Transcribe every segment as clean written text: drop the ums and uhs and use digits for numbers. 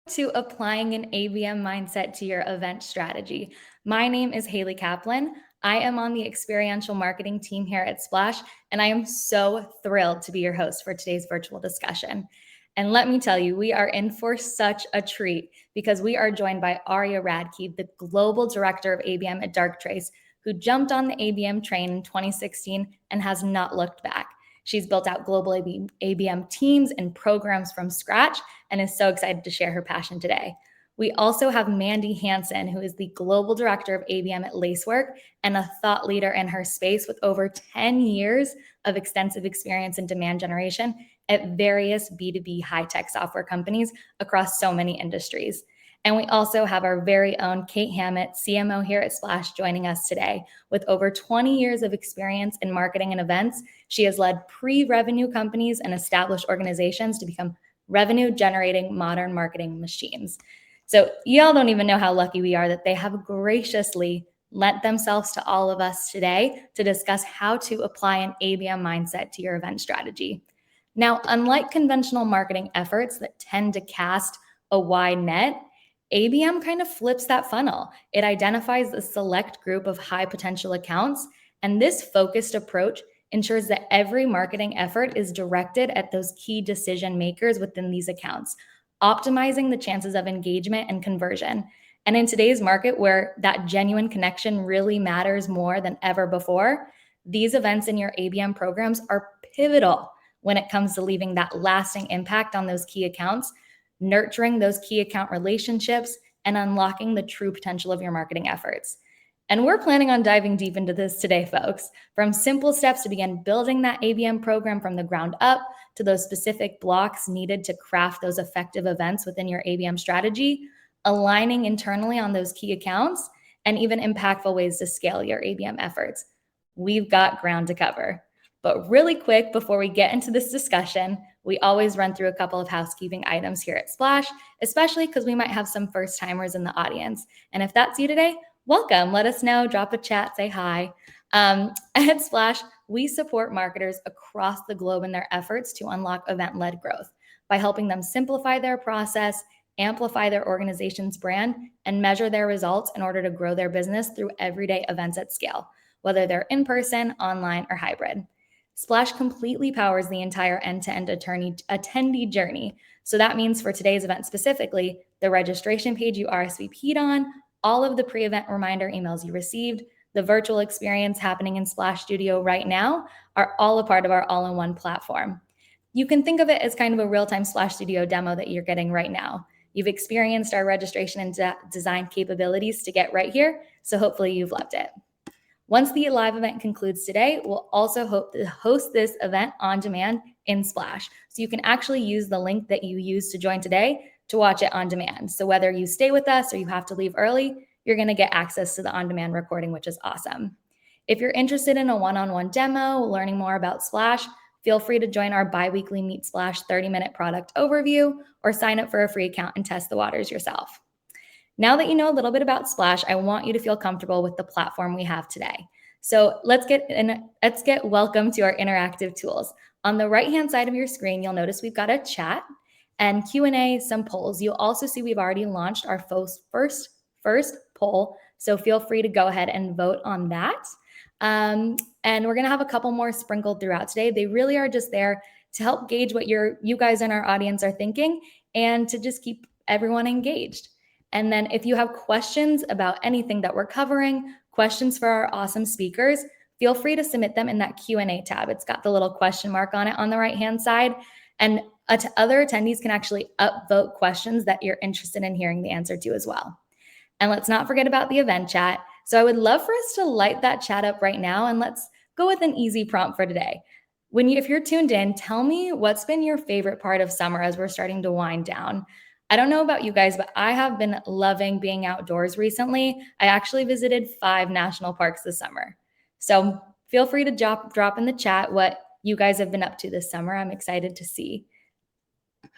to applying an ABM mindset to your event strategy. My name is Haley Kaplan. I am on the experiential marketing team here at Splash, and I am so thrilled to be your host for today's virtual discussion. And let me tell you, we are in for such a treat because we are joined by Aria Radke, the Global Director of ABM at Darktrace, who jumped on the ABM train in 2016 and has not looked back. She's built out global ABM teams and programs from scratch and is so excited to share her passion today. We also have Mandy Hansen, who is the Global Director of ABM at Lacework and a thought leader in her space with over 10 years of extensive experience in demand generation at various B2B high-tech software companies across so many industries. And we also have our very own Kate Hammett, CMO here at Splash, joining us today. With over 20 years of experience in marketing and events, she has led pre-revenue companies and established organizations to become revenue-generating modern marketing machines. So y'all don't even know how lucky we are that they have graciously lent themselves to all of us today to discuss how to apply an ABM mindset to your event strategy. Now, unlike conventional marketing efforts that tend to cast a wide net, ABM kind of flips that funnel. It identifies a select group of high potential accounts, and this focused approach ensures that every marketing effort is directed at those key decision makers within these accounts, optimizing the chances of engagement and conversion. And in today's market, where that genuine connection really matters more than ever before, these events in your ABM programs are pivotal when it comes to leaving that lasting impact on those key accounts, nurturing those key account relationships, and unlocking the true potential of your marketing efforts. And we're planning on diving deep into this today, folks, from simple steps to begin building that ABM program from the ground up to those specific blocks needed to craft those effective events within your ABM strategy, aligning internally on those key accounts, and even impactful ways to scale your ABM efforts. We've got ground to cover. But really quick, before we get into this discussion, we always run through a couple of housekeeping items here at Splash, especially because we might have some first timers in the audience. And if that's you today, welcome. Let us know, drop a chat, say hi. At Splash, we support marketers across the globe in their efforts to unlock event-led growth by helping them simplify their process, amplify their organization's brand, and measure their results in order to grow their business through everyday events at scale, whether they're in person, online, or hybrid. Splash completely powers the entire end-to-end attendee journey. So that means for today's event specifically, the registration page you RSVP'd on, all of the pre-event reminder emails you received, the virtual experience happening in Splash Studio right now are all a part of our all-in-one platform. You can think of it as kind of a real-time Splash Studio demo that you're getting right now. You've experienced our registration and design capabilities to get right here, so hopefully you've loved it. Once the live event concludes today, we'll also hope to host this event on demand in Splash. So you can actually use the link that you used to join today to watch it on demand. So whether you stay with us or you have to leave early, you're going to get access to the on-demand recording, which is awesome. If you're interested in a one-on-one demo, learning more about Splash, feel free to join our bi-weekly Meet Splash 30-minute product overview or sign up for a free account and test the waters yourself. Now that you know a little bit about Splash, I want you to feel comfortable with the platform we have today. So let's get welcome to our interactive tools. On the right-hand side of your screen, you'll notice we've got a chat and Q&A, some polls. You'll also see we've already launched our first poll, so feel free to go ahead and vote on that. And we're going to have a couple more sprinkled throughout today. They really are just there to help gauge what you guys in our audience are thinking and to just keep everyone engaged. And then if you have questions about anything that we're covering, questions for our awesome speakers, feel free to submit them in that Q&A tab. It's got the little question mark on it on the right-hand side. And other attendees can actually upvote questions that you're interested in hearing the answer to as well. And let's not forget about the event chat. So I would love for us to light that chat up right now, and let's go with an easy prompt for today. If you're tuned in, tell me what's been your favorite part of summer as we're starting to wind down. I don't know about you guys, but I have been loving being outdoors recently. I actually visited 5 national parks this summer. So feel free to drop in the chat what you guys have been up to this summer. I'm excited to see.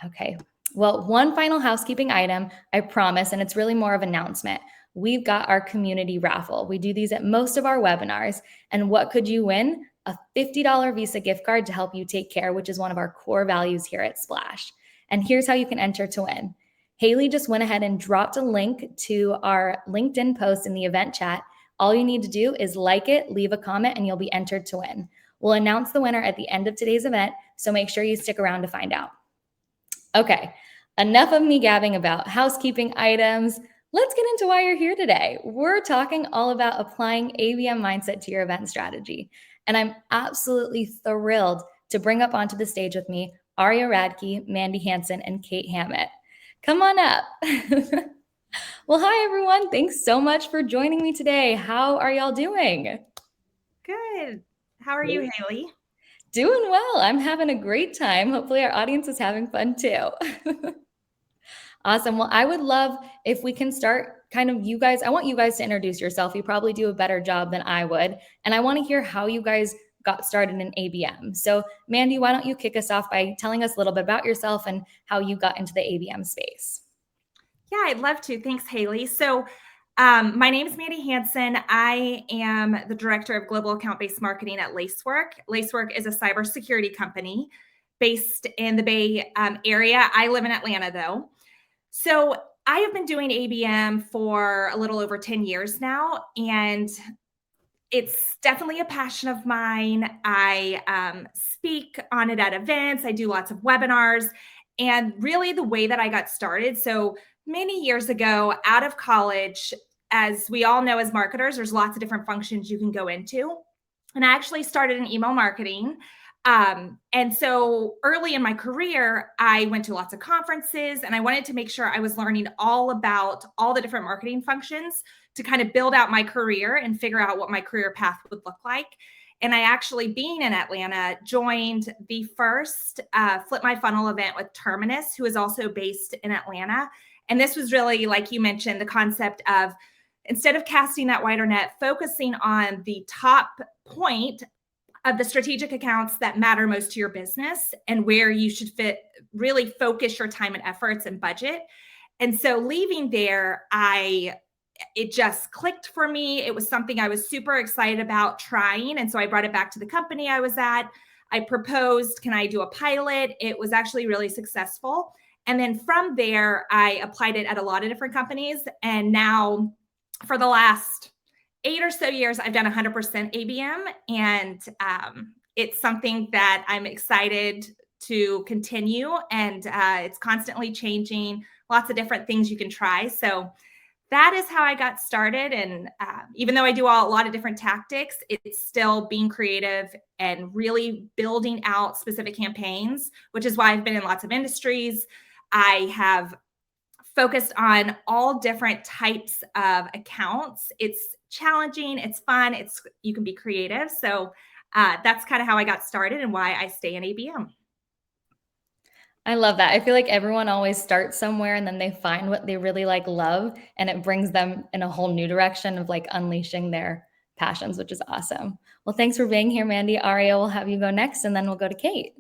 Okay, well, one final housekeeping item, I promise, and it's really more of an announcement. We've got our community raffle. We do these at most of our webinars. And what could you win? A $50 Visa gift card to help you take care, which is one of our core values here at Splash. And here's how you can enter to win. Haley just went ahead and dropped a link to our LinkedIn post in the event chat. All you need to do is like it, leave a comment, and you'll be entered to win. We'll announce the winner at the end of today's event, so make sure you stick around to find out. Okay, enough of me gabbing about housekeeping items. Let's get into why you're here today. We're talking all about applying ABM mindset to your event strategy. And I'm absolutely thrilled to bring up onto the stage with me Aria Radke, Mandy Hansen, and Kate Hammett. Come on up. Well, hi, everyone. Thanks so much for joining me today. How are y'all doing? Good. How are you, Haley? Doing well. I'm having a great time. Hopefully, our audience is having fun too. Awesome. Well, I would love if we can start kind of you guys. I want you guys to introduce yourself. You probably do a better job than I would. And I want to hear how you guys got started in ABM. So, Mandy, why don't you kick us off by telling us a little bit about yourself and how you got into the ABM space? Yeah, I'd love to. Thanks, Haley. My name is Mandy Hansen. I am the director of global account-based marketing at Lacework. Lacework is a cybersecurity company based in the Bay Area. I live in Atlanta, though. So I have been doing ABM for a little over 10 years now, and it's definitely a passion of mine. I speak on it at events. I do lots of webinars. And really, the way that I got started, so many years ago, out of college, as we all know as marketers, there's lots of different functions you can go into. And I actually started in email marketing. And so early in my career, I went to lots of conferences and I wanted to make sure I was learning all about all the different marketing functions to kind of build out my career and figure out what my career path would look like. And I actually, being in Atlanta, joined the first Flip My Funnel event with Terminus, who is also based in Atlanta. And this was really, like you mentioned, the concept of instead of casting that wider net, focusing on the top point of the strategic accounts that matter most to your business and where you should really focus your time and efforts and budget. And so leaving there, it just clicked for me. It was something I was super excited about trying. And so I brought it back to the company I was at. I proposed, can I do a pilot? It was actually really successful. And then from there, I applied it at a lot of different companies. And now for the last 8 or so years, I've done 100% ABM. And it's something that I'm excited to continue. And it's constantly changing, lots of different things you can try. So that is how I got started. And even though I do a lot of different tactics, it's still being creative and really building out specific campaigns, which is why I've been in lots of industries. I have focused on all different types of accounts. It's challenging, it's fun, you can be creative. So that's kind of how I got started and why I stay in ABM. I love that. I feel like everyone always starts somewhere and then they find what they really love, and it brings them in a whole new direction of unleashing their passions, which is awesome. Well, thanks for being here, Mandy. Aria will have you go next, and then we'll go to Kate.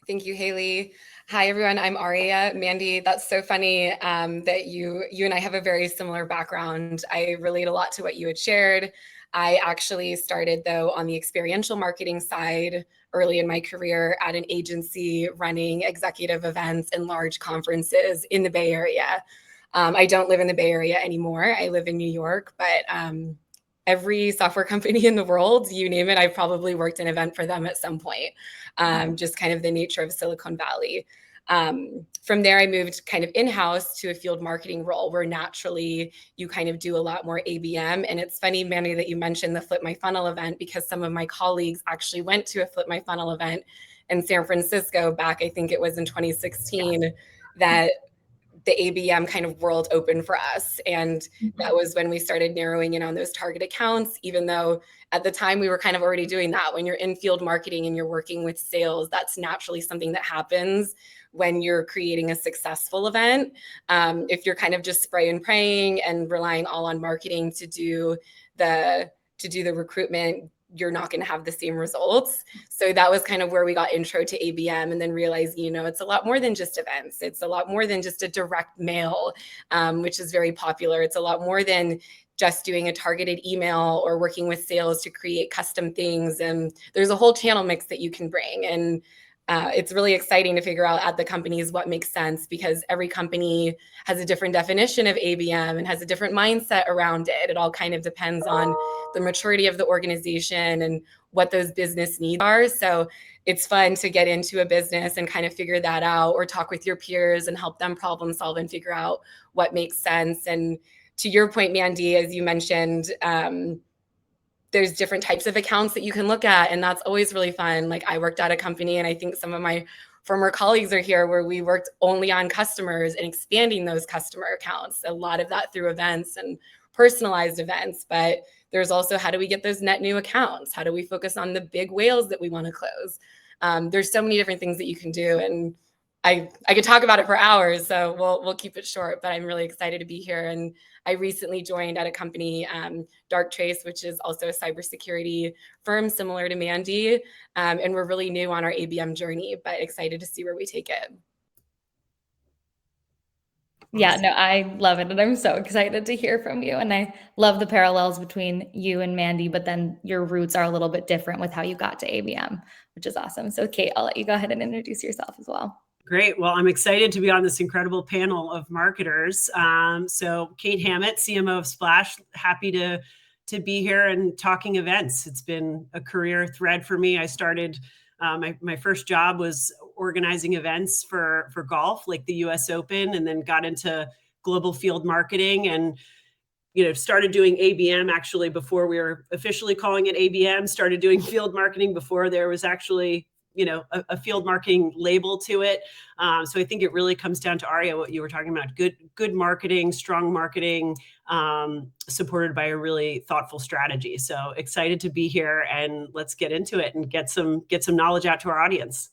Thank you, Haley. Hi, everyone. I'm Aria. Mandy, that's so funny that you and I have a very similar background. I relate a lot to what you had shared. I actually started, though, on the experiential marketing side early in my career at an agency running executive events and large conferences in the Bay Area. I don't live in the Bay Area anymore. I live in New York, but every software company in the world, you name it, I've probably worked an event for them at some point. Just kind of the nature of Silicon Valley. From there, I moved kind of in-house to a field marketing role where naturally you kind of do a lot more ABM. And it's funny, Mandy, that you mentioned the Flip My Funnel event, because some of my colleagues actually went to a Flip My Funnel event in San Francisco back, I think it was in 2016, that the ABM kind of world opened for us. And that was when we started narrowing in on those target accounts, even though at the time we were kind of already doing that. When you're in field marketing and you're working with sales, that's naturally something that happens when you're creating a successful event. If you're kind of just spray and praying and relying all on marketing to do the recruitment, you're not going to have the same results. So that was kind of where we got intro to ABM, and then realized, it's a lot more than just events. It's a lot more than just a direct mail, which is very popular. It's a lot more than just doing a targeted email or working with sales to create custom things. And there's a whole channel mix that you can bring. And it's really exciting to figure out at the companies what makes sense, because every company has a different definition of ABM and has a different mindset around it. It all kind of depends on the maturity of the organization and what those business needs are. So it's fun to get into a business and kind of figure that out, or talk with your peers and help them problem solve and figure out what makes sense. And to your point, Mandy, as you mentioned, there's different types of accounts that you can look at, and that's always really fun. Like, I worked at a company, and I think some of my former colleagues are here, where we worked only on customers and expanding those customer accounts. A lot of that through events and personalized events. But there's also, how do we get those net new accounts? How do we focus on the big whales that we want to close? There's so many different things that you can do, and I could talk about it for hours, so we'll keep it short. But I'm really excited to be here. And I recently joined at a company, Darktrace, which is also a cybersecurity firm similar to Mandy, and we're really new on our ABM journey, but excited to see where we take it. Yeah, no, I love it. And I'm so excited to hear from you. And I love the parallels between you and Mandy, but then your roots are a little bit different with how you got to ABM, which is awesome. So Kate, I'll let you go ahead and introduce yourself as well. Great. Well, I'm excited to be on this incredible panel of marketers. So Kate Hammett, CMO of Splash, happy to be here and talking events. It's been a career thread for me. I started, my first job was organizing events for golf, like the US Open, and then got into global field marketing, and started doing ABM actually before we were officially calling it ABM, started doing field marketing before there was actually a field marketing label to it. So I think it really comes down to, Aria, what you were talking about, good marketing, strong marketing, supported by a really thoughtful strategy. So excited to be here, and let's get into it and get some knowledge out to our audience.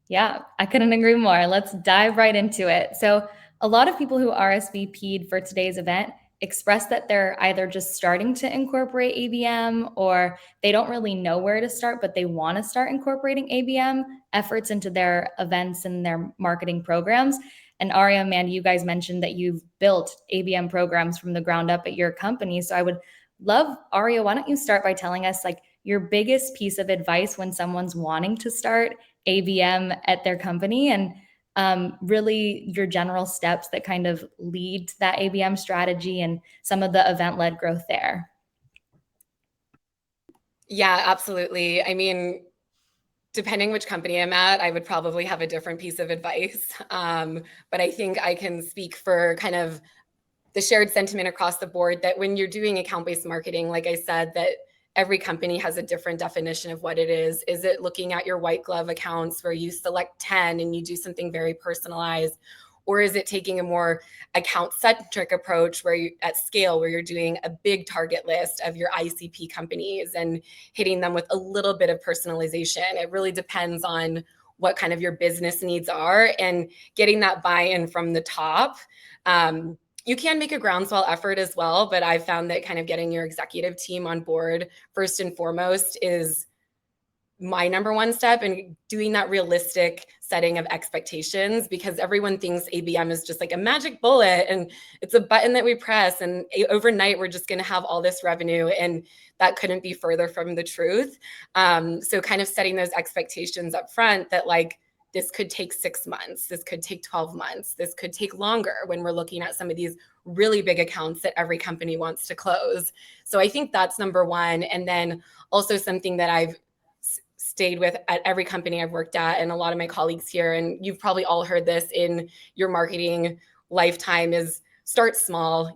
Yeah, I couldn't agree more. Let's dive right into it. So a lot of people who RSVP'd for today's event expressed that they're either just starting to incorporate ABM, or they don't really know where to start, but they want to start incorporating ABM efforts into their events and their marketing programs. And Aria and Mandy, you guys mentioned that you've built ABM programs from the ground up at your company. So I would love, Aria, why don't you start by telling us like your biggest piece of advice when someone's wanting to start ABM at their company, and really your general steps that kind of lead to that ABM strategy and some of the event-led growth there. Yeah, absolutely. I mean, depending which company I'm at, I would probably have a different piece of advice. But I think I can speak for kind of the shared sentiment across the board that when you're doing account-based marketing, like I said, that every company has a different definition of what it is. Is it looking at your white glove accounts where you select 10 and you do something very personalized? Or is it taking a more account-centric approach where you at scale, where you're doing a big target list of your ICP companies and hitting them with a little bit of personalization? It really depends on what kind of your business needs are, and getting that buy-in from the top. You can make a groundswell effort as well, but I've found that kind of getting your executive team on board first and foremost is my number one step, and doing that realistic setting of expectations, because everyone thinks ABM is just like a magic bullet and it's a button that we press and overnight we're just going to have all this revenue, and that couldn't be further from the truth. So kind of setting those expectations up front that like, this could take 6 months, this could take 12 months, this could take longer when we're looking at some of these really big accounts that every company wants to close. So I think that's number one. And then also something that I've stayed with at every company I've worked at, and a lot of my colleagues here, and you've probably all heard this in your marketing lifetime, is start small.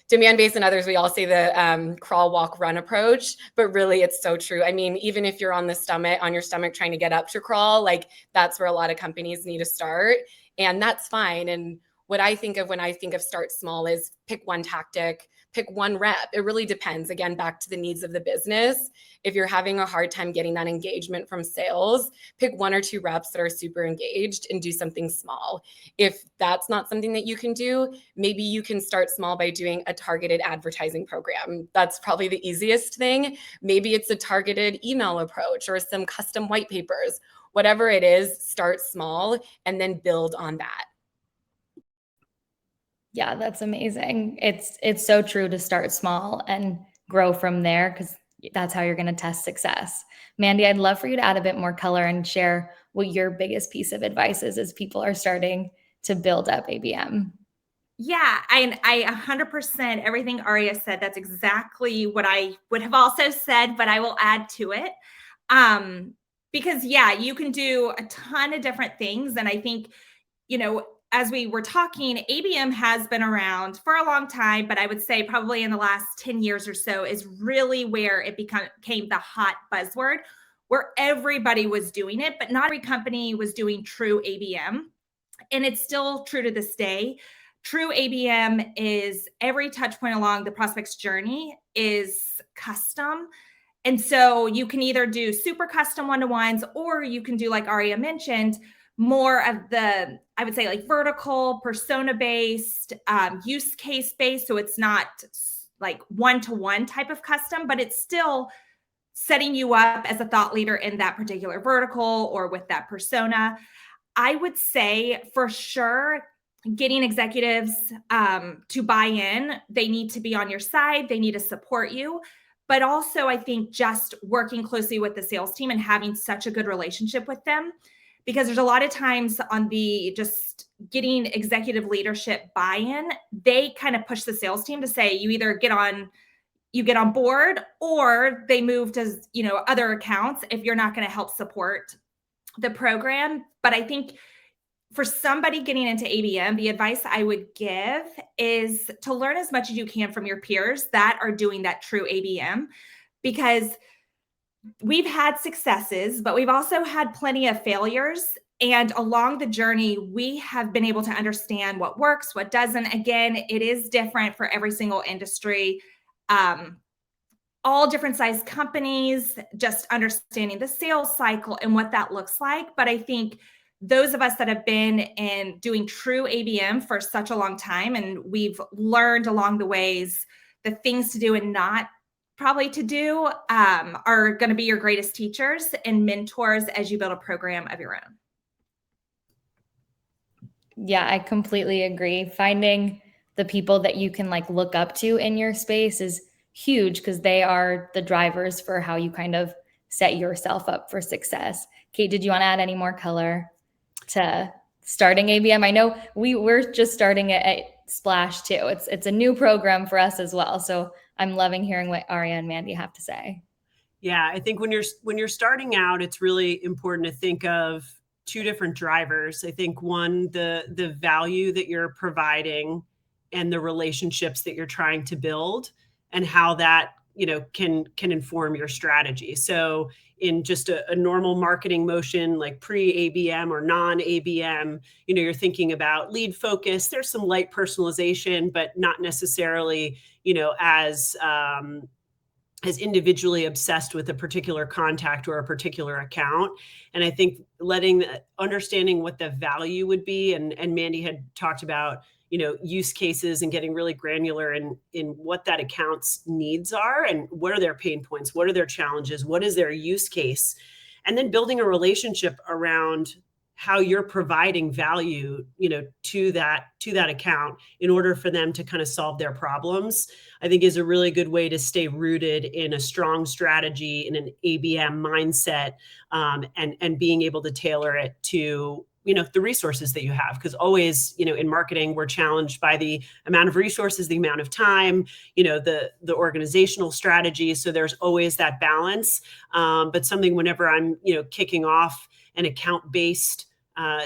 Demand-based and others, we all say the crawl, walk, run approach, but really it's so true. I mean, even if you're on your stomach trying to get up to crawl, like that's where a lot of companies need to start, and that's fine. And what I think of when I think of start small is pick one tactic, pick one rep. It really depends, again, back to the needs of the business. If you're having a hard time getting that engagement from sales, pick 1 or 2 reps that are super engaged and do something small. If that's not something that you can do, maybe you can start small by doing a targeted advertising program. That's probably the easiest thing. Maybe it's a targeted email approach or some custom white papers. Whatever it is, start small and then build on that. Yeah, that's amazing. It's so true to start small and grow from there, because that's how you're going to test success. Mandy, I'd love for you to add a bit more color and share what your biggest piece of advice is as people are starting to build up ABM. Yeah, I 100% everything Aria said. That's exactly what I would have also said, but I will add to it. Because yeah, you can do a ton of different things. And I think, as we were talking, ABM has been around for a long time, but I would say probably in the last 10 years or so is really where it became the hot buzzword, where everybody was doing it, but not every company was doing true ABM. And it's still true to this day. True ABM is every touch point along the prospect's journey is custom. And so you can either do super custom one-to-ones, or you can do, like Aria mentioned, more of the, I would say, like vertical, persona-based, use case-based. So it's not like one-to-one type of custom, but it's still setting you up as a thought leader in that particular vertical or with that persona. I would say for sure, getting executives to buy in, they need to be on your side. They need to support you. But also, I think just working closely with the sales team and having such a good relationship with them, because there's a lot of times on the just getting executive leadership buy-in, they kind of push the sales team to say, you either get on board, or they move to, other accounts if you're not going to help support the program. But I think for somebody getting into ABM, the advice I would give is to learn as much as you can from your peers that are doing that true ABM, because we've had successes, but we've also had plenty of failures. And along the journey, we have been able to understand what works, what doesn't. Again, it is different for every single industry. All different size companies, just understanding the sales cycle and what that looks like. But I think those of us that have been in doing true ABM for such a long time, and we've learned along the ways the things to do and not probably to do, are going to be your greatest teachers and mentors as you build a program of your own. Yeah, I completely agree. Finding the people that you can look up to in your space is huge, because they are the drivers for how you kind of set yourself up for success. Kate, did you want to add any more color to starting ABM? I know we're just starting it at Splash too. It's a new program for us as well. So I'm loving hearing what Aria and Mandy have to say. Yeah, I think when you're starting out, it's really important to think of two different drivers. I think one, the value that you're providing and the relationships that you're trying to build, and how that can inform your strategy. So in just a normal marketing motion, like pre-ABM or non-ABM, you're thinking about lead focus. There's some light personalization, but not necessarily as individually obsessed with a particular contact or a particular account. And I think understanding what the value would be, and Mandy had talked about, use cases and getting really granular in what that account's needs are, and what are their pain points, what are their challenges, what is their use case, and then building a relationship around how you're providing value, to that account in order for them to kind of solve their problems, I think is a really good way to stay rooted in a strong strategy, in an ABM mindset, and being able to tailor it to the resources that you have. Because always, in marketing, we're challenged by the amount of resources, the amount of time, the organizational strategy. So there's always that balance. But something, whenever I'm, kicking off an account-based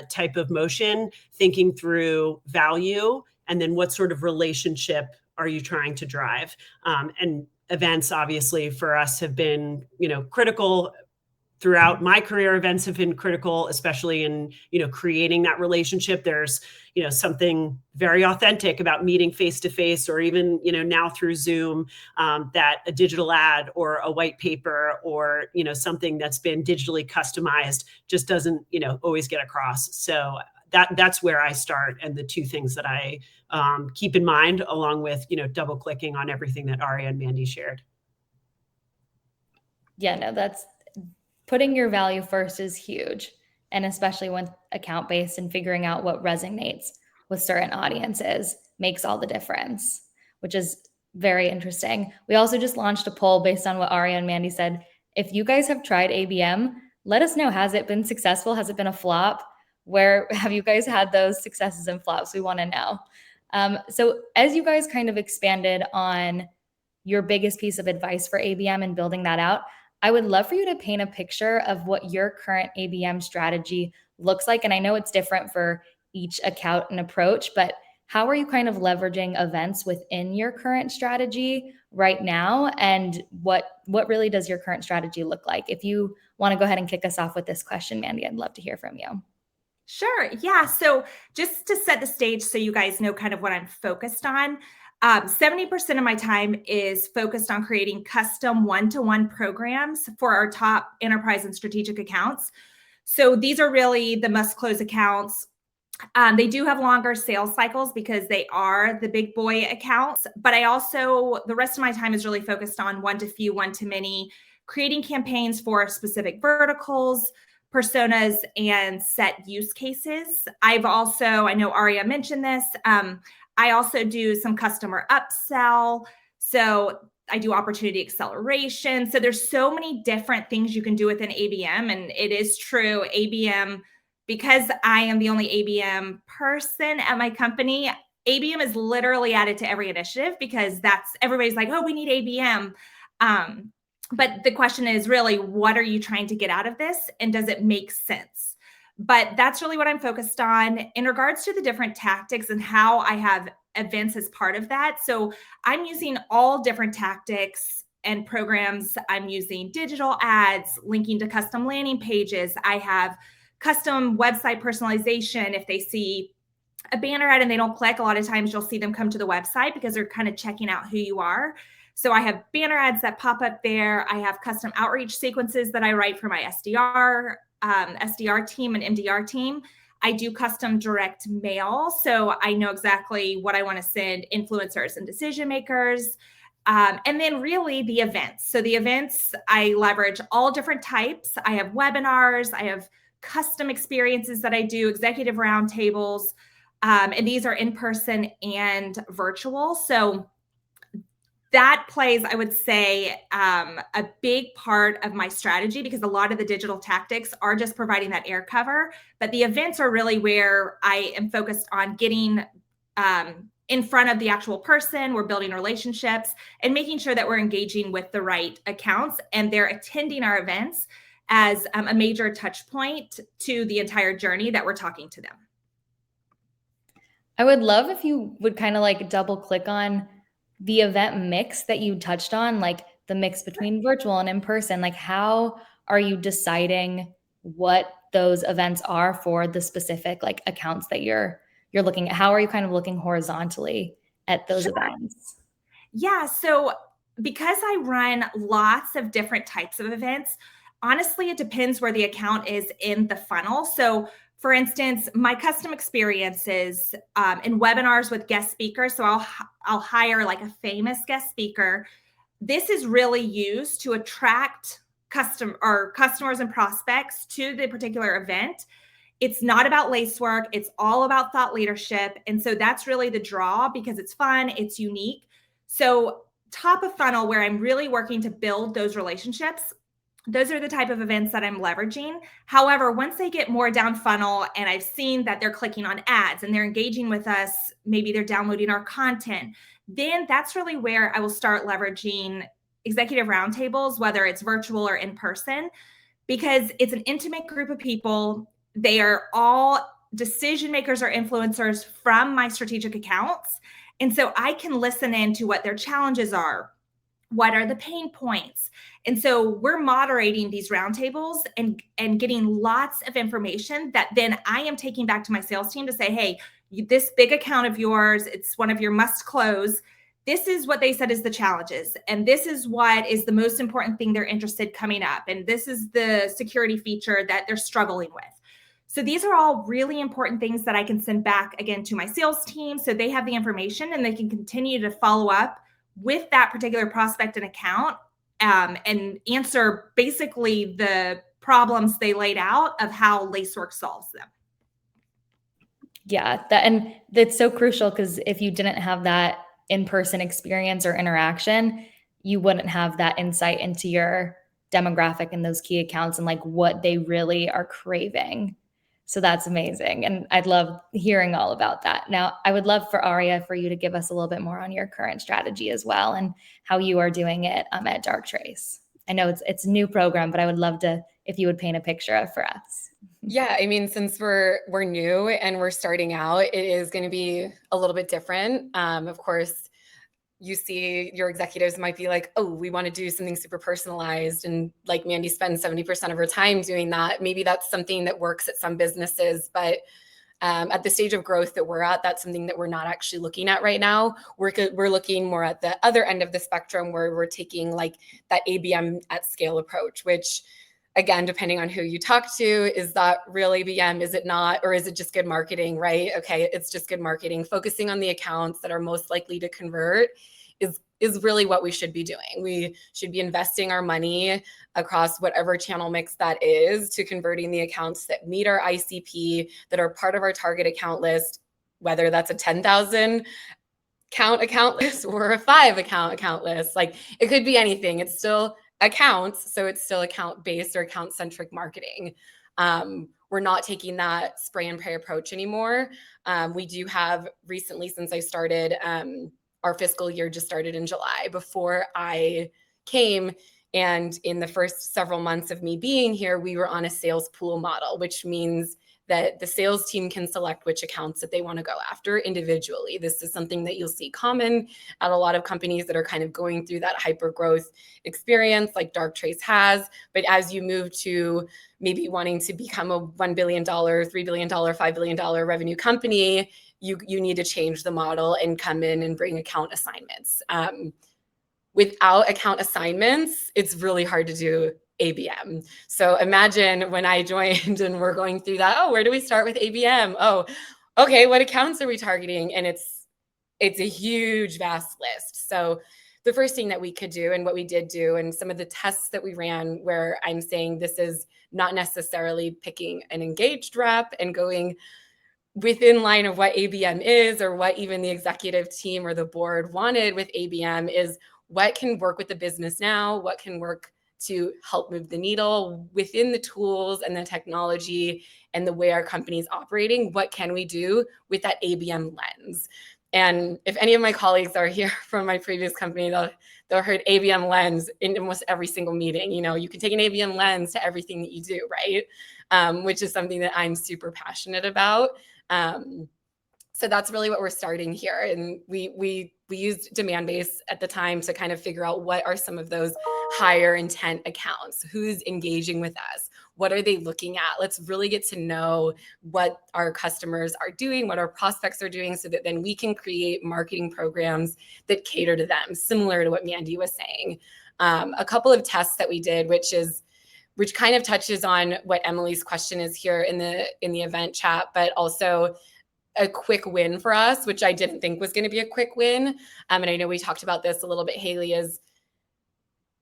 type of motion, thinking through value, and then what sort of relationship are you trying to drive? And events, obviously, for us have been, critical. Throughout my career, events have been critical, especially in, creating that relationship. There's, something very authentic about meeting face-to-face, or even, now through Zoom, that a digital ad or a white paper, or, something that's been digitally customized just doesn't, always get across. So that's where I start, and the two things that I keep in mind, along with, double clicking on everything that Aria and Mandy shared. Yeah, no, that's putting your value first is huge. And especially when account-based, and figuring out what resonates with certain audiences makes all the difference, which is Very interesting. We also just launched a poll based on what Aria and Mandy said. If you guys have tried ABM, let us know. Has it been successful? Has it been a flop? Where have you guys had those successes and flops? We want to know. So as you guys kind of expanded on your biggest piece of advice for ABM and building that out, I would love for you to paint a picture of what your current ABM strategy looks like. And I know it's different for each account and approach, but how are you kind of leveraging events within your current strategy right now? And what really does your current strategy look like? If you want to go ahead and kick us off with this question, Mandy, I'd love to hear from you. Sure. Yeah. So just to set the stage so you guys know kind of what I'm focused on, 70% of my time is focused on creating custom one-to-one programs for our top enterprise and strategic accounts. So these are really the must-close accounts. They do have longer sales cycles because they are the big boy accounts, but the rest of my time is really focused on one-to-few, one-to-many, creating campaigns for specific verticals, personas, and set use cases. I know Aria mentioned this. I also do some customer upsell. So I do opportunity acceleration. So there's so many different things you can do within ABM. And it is true, ABM, because I am the only ABM person at my company, ABM is literally added to every initiative because everybody's like, oh, we need ABM. But the question is really, what are you trying to get out of this? And does it make sense? But that's really what I'm focused on in regards to the different tactics and how I have events as part of that. So I'm using all different tactics and programs. I'm using digital ads, linking to custom landing pages. I have custom website personalization. If they see a banner ad and they don't click, a lot of times you'll see them come to the website because they're kind of checking out who you are. So I have banner ads that pop up there. I have custom outreach sequences that I write for my SDR team and MDR team. I do custom direct mail. So I know exactly what I want to send influencers and decision makers. And then really the events. So the events, I leverage all different types. I have webinars. I have custom experiences that I do, executive roundtables. And these are in person and virtual. So that plays, I would say, a big part of my strategy because a lot of the digital tactics are just providing that air cover. But the events are really where I am focused on getting in front of the actual person. We're building relationships and making sure that we're engaging with the right accounts and they're attending our events as a major touch point to the entire journey that we're talking to them. I would love if you would kind of like double click on the event mix that you touched on, like the mix between virtual and in person. Like, how are you deciding what those events are for the specific like accounts that you're looking at? How are you kind of looking horizontally at those events? Yeah, so because I run lots of different types of events, honestly, it depends where the account is in the funnel. So for instance, my custom experiences in webinars with guest speakers. So I'll hire like a famous guest speaker. This is really used to attract customers and prospects to the particular event. It's not about lacework. It's all about thought leadership. And so that's really the draw because it's fun, it's unique. So top of funnel where I'm really working to build those relationships, those are the type of events that I'm leveraging. However, once they get more down funnel and I've seen that they're clicking on ads and they're engaging with us, maybe they're downloading our content, then that's really where I will start leveraging executive roundtables, whether it's virtual or in person, because it's an intimate group of people. They are all decision makers or influencers from my strategic accounts. And so I can listen in to what their challenges are. What are the pain points? And so we're moderating these roundtables and getting lots of information that then I am taking back to my sales team to say, hey, this big account of yours, it's one of your must close. This is what they said is the challenges. And this is what is the most important thing they're interested coming up. And this is the security feature that they're struggling with. So these are all really important things that I can send back again to my sales team so they have the information and they can continue to follow up with that particular prospect and account and answer basically the problems they laid out of how Lacework solves them. Yeah, and that's so crucial because if you didn't have that in-person experience or interaction, you wouldn't have that insight into your demographic and those key accounts and like what they really are craving. So that's amazing. And I'd love hearing all about that. Now, I would love for Aria for you to give us a little bit more on your current strategy as well and how you are doing it at Dark Trace. I know it's a new program, but I would love to, if you would paint a picture for us. Yeah, I mean, since we're new and we're starting out, it is going to be a little bit different. Of course, you see your executives might be like, oh, we want to do something super personalized. And like Mandy spends 70% of her time doing that. Maybe that's something that works at some businesses, but at the stage of growth that we're at, that's something that we're not actually looking at right now. We're looking more at the other end of the spectrum where we're taking like that ABM at scale approach, which again, depending on who you talk to, is that real ABM? Is it not? Or is it just good marketing, right? Okay, it's just good marketing. Focusing on the accounts that are most likely to convert is really what we should be doing. We should be investing our money across whatever channel mix that is to converting the accounts that meet our ICP, that are part of our target account list, whether that's a 10,000 account list or a 5 account list. Like it could be anything. It's still accounts, so it's still account-based or account-centric marketing. We're not taking that spray and pray approach anymore. We do have recently, since I started, our fiscal year just started in July. Before I came, and in the first several months of me being here, we were on a sales pool model, which means that the sales team can select which accounts that they want to go after individually. This is something that you'll see common at a lot of companies that are kind of going through that hyper growth experience like Dark Trace has. But as you move to maybe wanting to become a $1 billion, $3 billion, $5 billion revenue company, you need to change the model and come in and bring account assignments. Without account assignments, it's really hard to do ABM. So imagine when I joined and we're going through that, oh, where do we start with ABM? Oh, okay, what accounts are we targeting? And it's a huge, vast list. So the first thing that we could do and what we did do and some of the tests that we ran where I'm saying this is not necessarily picking an engaged rep and going within line of what ABM is or what even the executive team or the board wanted with ABM is what can work with the business now, what can work to help move the needle within the tools and the technology and the way our company is operating. What can we do with that ABM lens? And if any of my colleagues are here from my previous company, they'll heard ABM lens in almost every single meeting. You know, you can take an ABM lens to everything that you do, right? Which is something that I'm super passionate about. So that's really what we're starting here. And we used demand base at the time to kind of figure out what are some of those higher intent accounts, who's engaging with us, what are they looking at? Let's really get to know what our customers are doing, what our prospects are doing, so that then we can create marketing programs that cater to them, similar to what Mandy was saying. A couple of tests that we did, which kind of touches on what Emily's question is here in the event chat, but also a quick win for us, which I didn't think was going to be a quick win. And I know we talked about this a little bit, Haley, is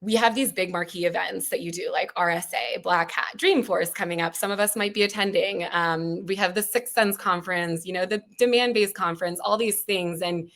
we have these big marquee events that you do like RSA, Black Hat, Dreamforce coming up. Some of us might be attending. We have the Sixth Sense conference, you know, the demand-based conference, all these things. And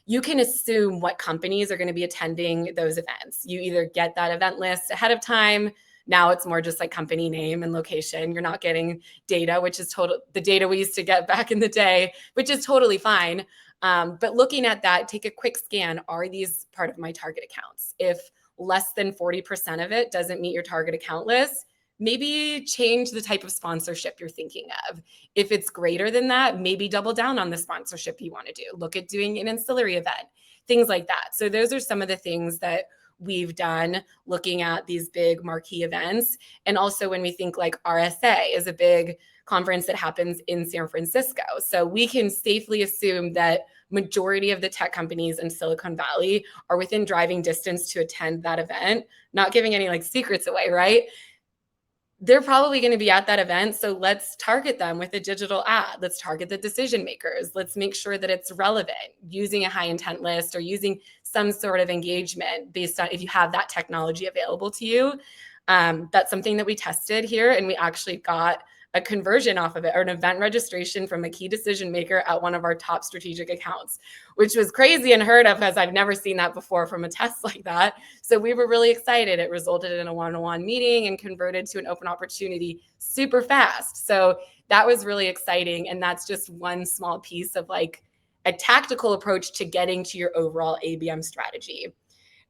you can assume what companies are going to be attending those events. You either get that event list ahead of time. Now it's more just like company name and location. You're not getting data, which is the data we used to get back in the day, which is totally fine. But looking at that, take a quick scan. Are these part of my target accounts? If less than 40% of it doesn't meet your target account list, maybe change the type of sponsorship you're thinking of. If it's greater than that, maybe double down on the sponsorship you want to do. Look at doing an ancillary event, things like that. So those are some of the things that we've done looking at these big marquee events. And also when we think like RSA is a big conference that happens in San Francisco. So we can safely assume that majority of the tech companies in Silicon Valley are within driving distance to attend that event, not giving any like secrets away, right? They're probably going to be at that event. So let's target them with a digital ad. Let's target the decision makers. Let's make sure that it's relevant using a high intent list or using some sort of engagement based on if you have that technology available to you. That's something that we tested here. And we actually got a conversion off of it, or an event registration from a key decision maker at one of our top strategic accounts, which was crazy and unheard of because I've never seen that before from a test like that. So we were really excited. It resulted in a one-on-one meeting and converted to an open opportunity super fast. So that was really exciting. And that's just one small piece of like a tactical approach to getting to your overall ABM strategy.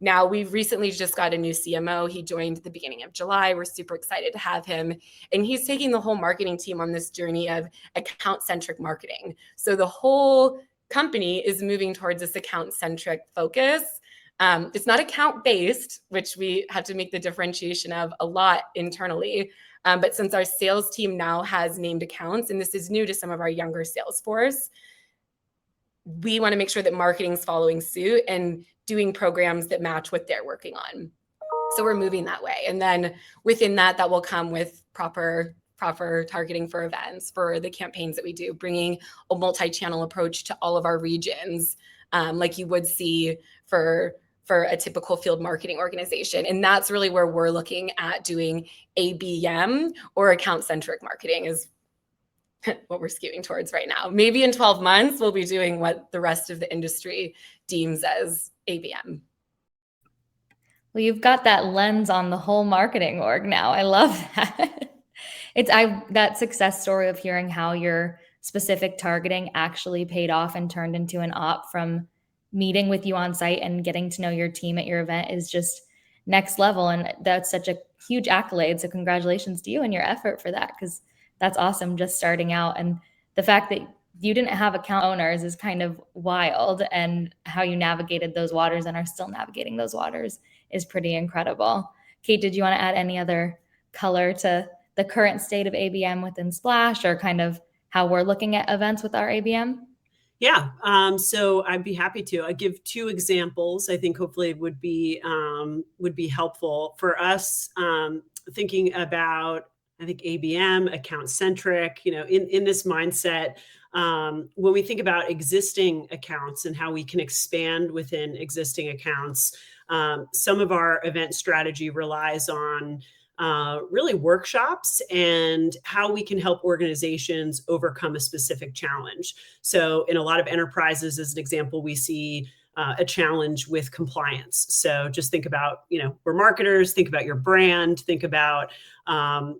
Now, we've recently just got a new CMO. He joined at the beginning of July. We're super excited to have him. And he's taking the whole marketing team on this journey of account-centric marketing. So the whole company is moving towards this account-centric focus. It's not account-based, which we have to make the differentiation of a lot internally. But since our sales team now has named accounts, and this is new to some of our younger sales force, we want to make sure that marketing's following suit and doing programs that match what they're working on. So we're moving that way. And then within that will come with proper targeting for events, for the campaigns that we do, bringing a multi-channel approach to all of our regions, like you would see for a typical field marketing organization. And that's really where we're looking at doing ABM, or account-centric marketing, is what we're skewing towards right now. Maybe in 12 months, we'll be doing what the rest of the industry deems as ABM. Well, you've got that lens on the whole marketing org now. I love that. That success story of hearing how your specific targeting actually paid off and turned into an op from meeting with you on site and getting to know your team at your event is just next level. And that's such a huge accolade. So congratulations to you and your effort for that, because that's awesome just starting out. And the fact that you didn't have account owners is kind of wild, and how you navigated those waters and are still navigating those waters is pretty incredible. Kate, did you want to add any other color to the current state of ABM within Splash, or kind of how we're looking at events with our ABM? Yeah, so I'd be happy to. I give two examples. I think hopefully would be helpful for us, thinking about, I think, ABM, account centric. In this mindset, when we think about existing accounts and how we can expand within existing accounts, some of our event strategy relies on really workshops and how we can help organizations overcome a specific challenge. So in a lot of enterprises, as an example, we see a challenge with compliance. So just think about, we're marketers, think about your brand, think about a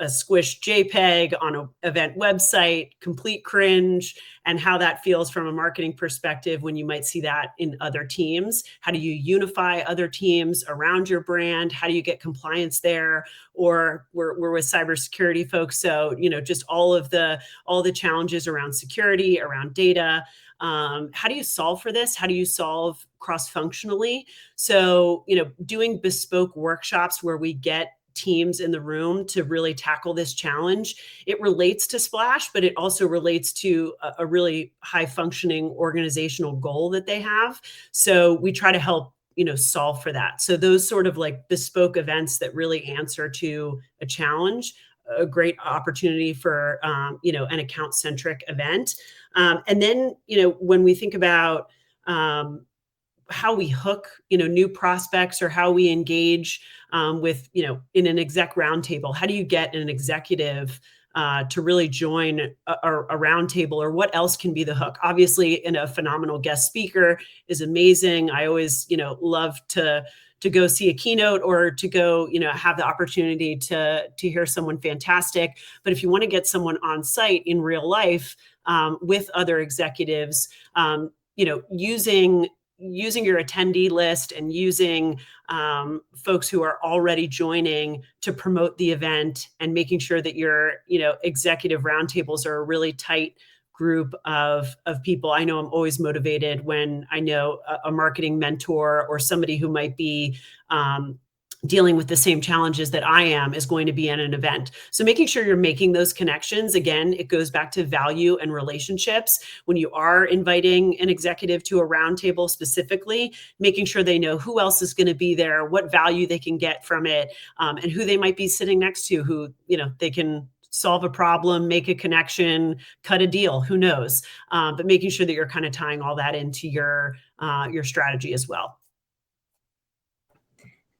squished JPEG on an event website, complete cringe, and how that feels from a marketing perspective when you might see that in other teams. How do you unify other teams around your brand? How do you get compliance there? Or we're with cybersecurity folks, so just all the challenges around security, around data. How do you solve for this? How do you solve cross-functionally? So, doing bespoke workshops where we get teams in the room to really tackle this challenge. It relates to Splash, but it also relates to a really high functioning organizational goal that they have. So we try to help, solve for that. So those sort of like bespoke events that really answer to a challenge, a great opportunity for, an account centric event. And then, when we think about how we hook, new prospects, or how we engage with, in an exec roundtable, how do you get an executive to really join a roundtable, or what else can be the hook? Obviously, a phenomenal guest speaker is amazing. I always, love to go see a keynote, or to go, have the opportunity to hear someone fantastic. But if you want to get someone on site in real life with other executives, using your attendee list and using folks who are already joining to promote the event, and making sure that your executive roundtables are a really tight group of people. I know I'm always motivated when I know a marketing mentor or somebody who might be dealing with the same challenges that I am is going to be at an event. So making sure you're making those connections. Again, it goes back to value and relationships. When you are inviting an executive to a roundtable specifically, making sure they know who else is going to be there, what value they can get from it, and who they might be sitting next to, who, they can solve a problem, make a connection, cut a deal, who knows? But making sure that you're kind of tying all that into your strategy as well.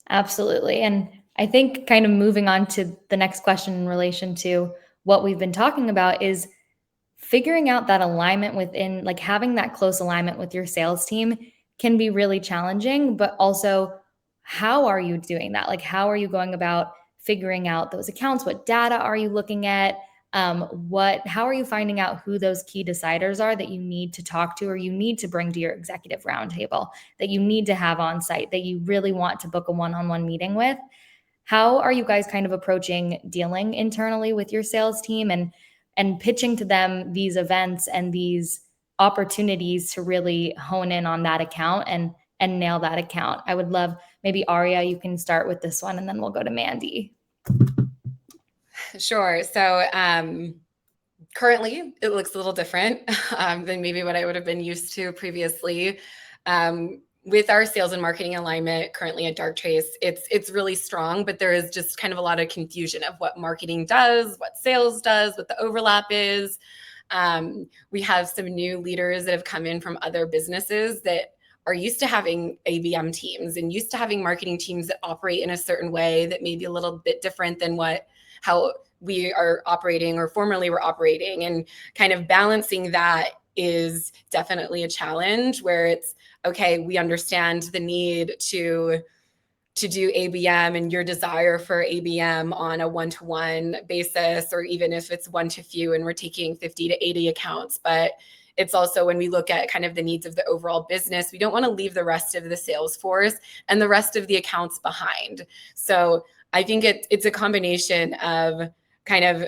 Absolutely. And I think kind of moving on to the next question in relation to what we've been talking about is figuring out that alignment within, like having that close alignment with your sales team can be really challenging, but also how are you doing that? Like, how are you going about figuring out those accounts? What data are you looking at? How are you finding out who those key deciders are that you need to talk to, or you need to bring to your executive roundtable, that you need to have on site, that you really want to book a one-on-one meeting with? How are you guys kind of approaching dealing internally with your sales team and pitching to them these events and these opportunities to really hone in on that account and nail that account? I would love, maybe Aria, you can start with this one and then we'll go to Mandy. Sure. So currently, it looks a little different than maybe what I would have been used to previously. With our sales and marketing alignment currently at Darktrace, it's really strong, but there is just kind of a lot of confusion of what marketing does, what sales does, what the overlap is. We have some new leaders that have come in from other businesses that are used to having ABM teams and used to having marketing teams that operate in a certain way that may be a little bit different than how we are operating or formerly were operating. And kind of balancing that is definitely a challenge where it's, okay, we understand the need to do ABM and your desire for ABM on a one-to-one basis, or even if it's one to few and we're taking 50 to 80 accounts. But it's also when we look at kind of the needs of the overall business, we don't want to leave the rest of the sales force and the rest of the accounts behind. So I think it's a combination of kind of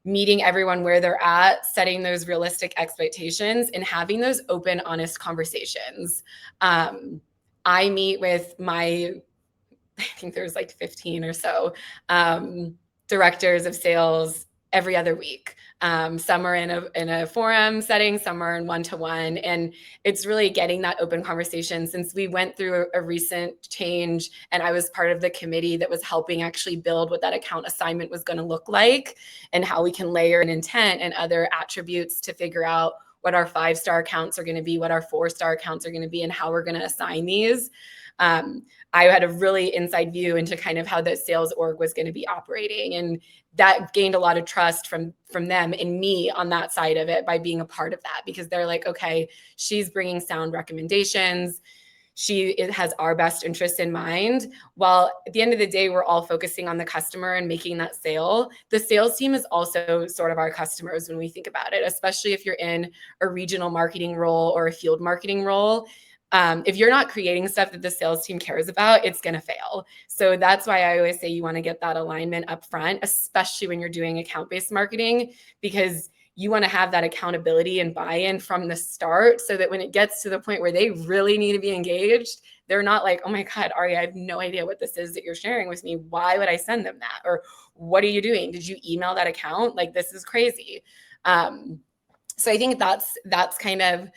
meeting everyone where they're at, setting those realistic expectations, and having those open, honest conversations. I meet with I think there's like 15 or so directors of sales every other week. Some are in a forum setting, some are in one-to-one, and it's really getting that open conversation. Since we went through a recent change and I was part of the committee that was helping actually build what that account assignment was going to look like and how we can layer an intent and other attributes to figure out what our 5-star accounts are going to be, what our 4-star accounts are going to be, and how we're going to assign these. I had a really inside view into kind of how the sales org was going to be operating. And that gained a lot of trust from them and me on that side of it by being a part of that, because they're like, okay, she's bringing sound recommendations. It has our best interests in mind. While at the end of the day, we're all focusing on the customer and making that sale. The sales team is also sort of our customers when we think about it, especially if you're in a regional marketing role or a field marketing role. If you're not creating stuff that the sales team cares about, it's going to fail. So that's why I always say you want to get that alignment up front, especially when you're doing account-based marketing, because you want to have that accountability and buy-in from the start so that when it gets to the point where they really need to be engaged, they're not like, oh my God, Ari, I have no idea what this is that you're sharing with me. Why would I send them that? Or what are you doing? Did you email that account? Like, this is crazy. So I think that's kind of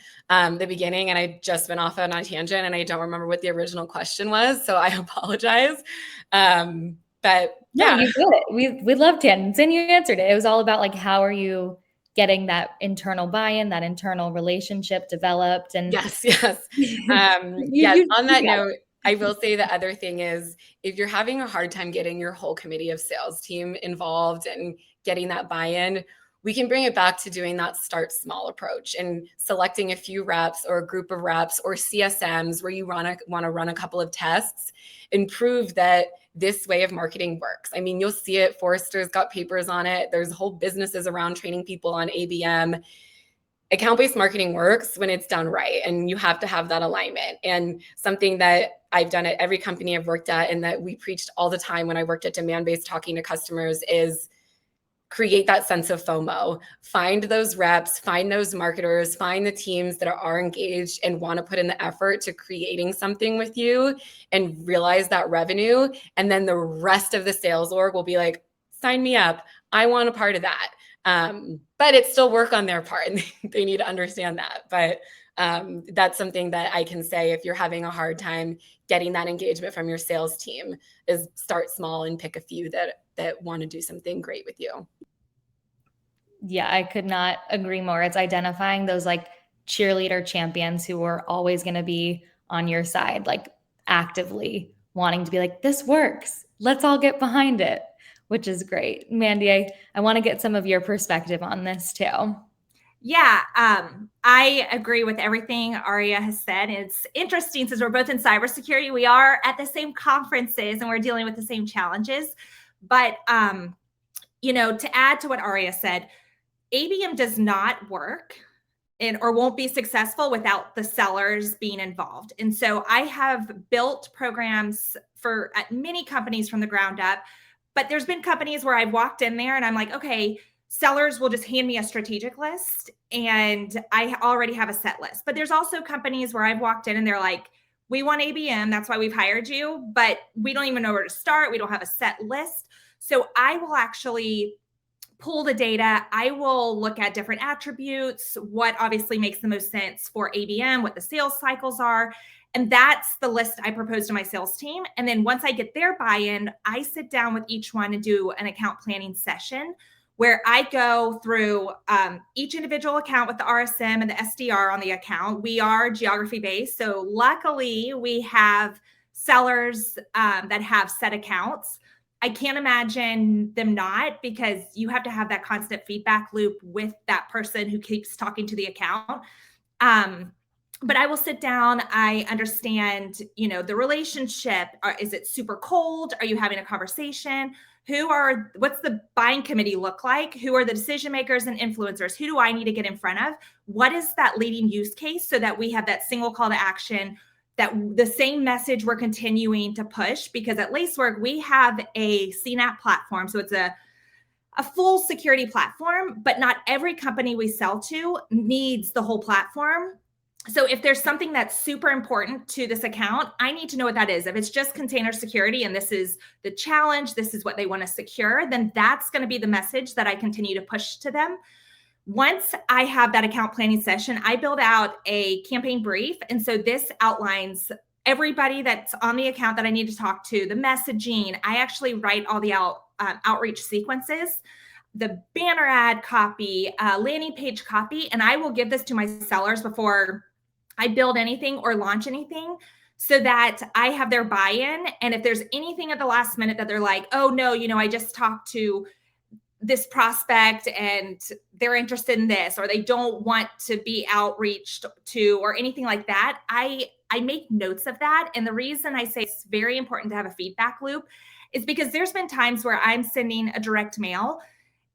the beginning, and I just went off on a tangent and I don't remember what the original question was, so I apologize. But yeah, you did it. We loved tangents and you answered it. It was all about like, how are you getting that internal buy-in, that internal relationship developed? And yes. Yes. On that note, I will say the other thing is, if you're having a hard time getting your whole committee of sales team involved and getting that buy-in, we can bring it back to doing that start small approach and selecting a few reps or a group of reps or CSMs where you want to run a couple of tests and prove that this way of marketing works. I mean, you'll see it. Forrester's got papers on it. There's whole businesses around training people on ABM. Account-based marketing works when it's done right, and you have to have that alignment. And something that I've done at every company I've worked at and that we preached all the time when I worked at Demand-Based talking to customers is create that sense of FOMO. Find those reps, find those marketers, find the teams that are engaged and want to put in the effort to creating something with you and realize that revenue. And then the rest of the sales org will be like, sign me up. I want a part of that. But it's still work on their part, and they need to understand that. But that's something that I can say, if you're having a hard time getting that engagement from your sales team, is start small and pick a few that want to do something great with you. Yeah, I could not agree more. It's identifying those like cheerleader champions who are always going to be on your side, like actively wanting to be like, this works. Let's all get behind it. which is great. Mandy, I want to get some of your perspective on this too. Yeah, I agree with everything Aria has said. It's interesting since we're both in cybersecurity, we are at the same conferences and we're dealing with the same challenges. But, to add to what Aria said, ABM does not work or won't be successful without the sellers being involved. And so I have built programs for many companies from the ground up, but there's been companies where I've walked in there and I'm like, okay, sellers will just hand me a strategic list and I already have a set list. But there's also companies where I've walked in and they're like, we want ABM, that's why we've hired you, but we don't even know where to start. We don't have a set list. So I will actually pull the data. I will look at different attributes, what obviously makes the most sense for ABM, what the sales cycles are. And that's the list I propose to my sales team. And then once I get their buy-in, I sit down with each one and do an account planning session where I go through each individual account with the RSM and the SDR on the account. We are geography based. So luckily we have sellers that have set accounts. I can't imagine them not, because you have to have that constant feedback loop with that person who keeps talking to the account. But I will sit down. I understand, the relationship. Is it super cold? Are you having a conversation? What's the buying committee look like? Who are the decision makers and influencers? Who do I need to get in front of? What is that leading use case so that we have that single call to action, that the same message we're continuing to push? Because at Lacework, we have a CNAP platform. So it's a full security platform, but not every company we sell to needs the whole platform. So if there's something that's super important to this account, I need to know what that is. If it's just container security and this is the challenge, this is what they want to secure, then that's going to be the message that I continue to push to them. Once I have that account planning session, I build out a campaign brief. And so this outlines everybody that's on the account that I need to talk to, the messaging. I actually write all the outreach sequences, the banner ad copy, landing page copy, and I will give this to my sellers before I build anything or launch anything, so that I have their buy-in. And if there's anything at the last minute that they're like, oh no, I just talked to this prospect and they're interested in this, or they don't want to be outreached to, or anything like that, I make notes of that. And the reason I say it's very important to have a feedback loop is because there's been times where I'm sending a direct mail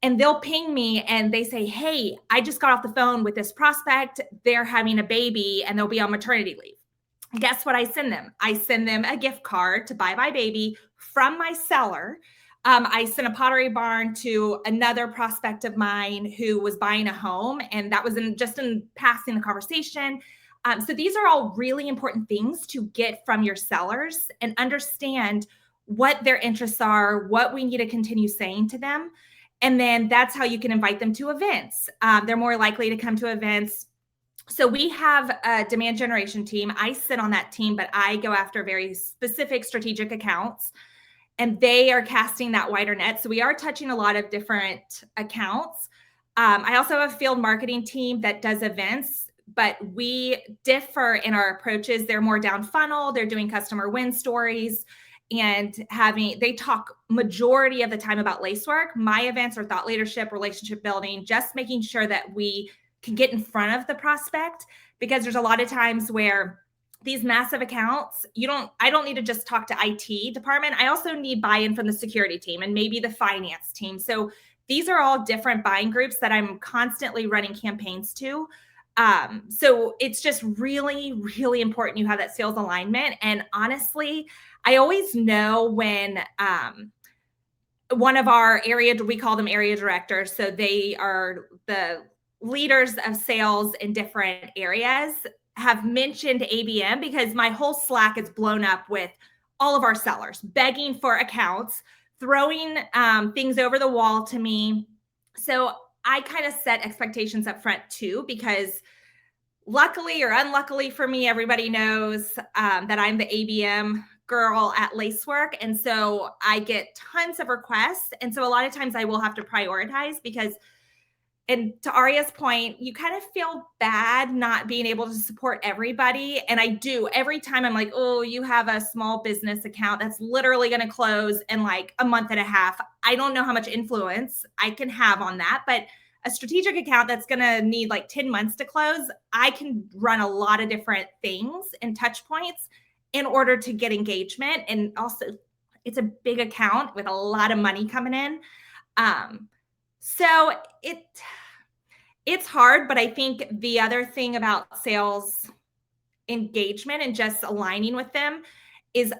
and they'll ping me and they say, hey, I just got off the phone with this prospect. They're having a baby and they'll be on maternity leave. Guess what I send them? I send them a gift card to Bye Bye Baby from my seller. I sent a Pottery Barn to another prospect of mine who was buying a home, and that was just in passing the conversation. So these are all really important things to get from your sellers and understand what their interests are, what we need to continue saying to them. And then that's how you can invite them to events. They're more likely to come to events. So we have a demand generation team. I sit on that team, but I go after very specific strategic accounts, and they are casting that wider net. So we are touching a lot of different accounts. I also have a field marketing team that does events, but we differ in our approaches. They're more down funnel. They're doing customer win stories and they talk majority of the time about Lacework. My events are thought leadership, relationship building, just making sure that we can get in front of the prospect, because there's a lot of times where these massive accounts, I don't need to just talk to IT department. I also need buy-in from the security team and maybe the finance team. So these are all different buying groups that I'm constantly running campaigns to. So it's just really, really important you have that sales alignment. And honestly, I always know when one of our we call them area directors. So they are the leaders of sales in different areas, have mentioned ABM, because my whole Slack is blown up with all of our sellers begging for accounts, throwing things over the wall to me. So I kind of set expectations up front too, because luckily or unluckily for me, everybody knows that I'm the ABM girl at Lacework. And so I get tons of requests. And so a lot of times I will have to prioritize, because And to Aria's point, you kind of feel bad not being able to support everybody. And I do every time. I'm like, oh, you have a small business account that's literally going to close in like a month and a half. I don't know how much influence I can have on that, but a strategic account that's going to need like 10 months to close, I can run a lot of different things and touch points in order to get engagement. And also, it's a big account with a lot of money coming in. So it's hard, but I think the other thing about sales engagement and just aligning with them is,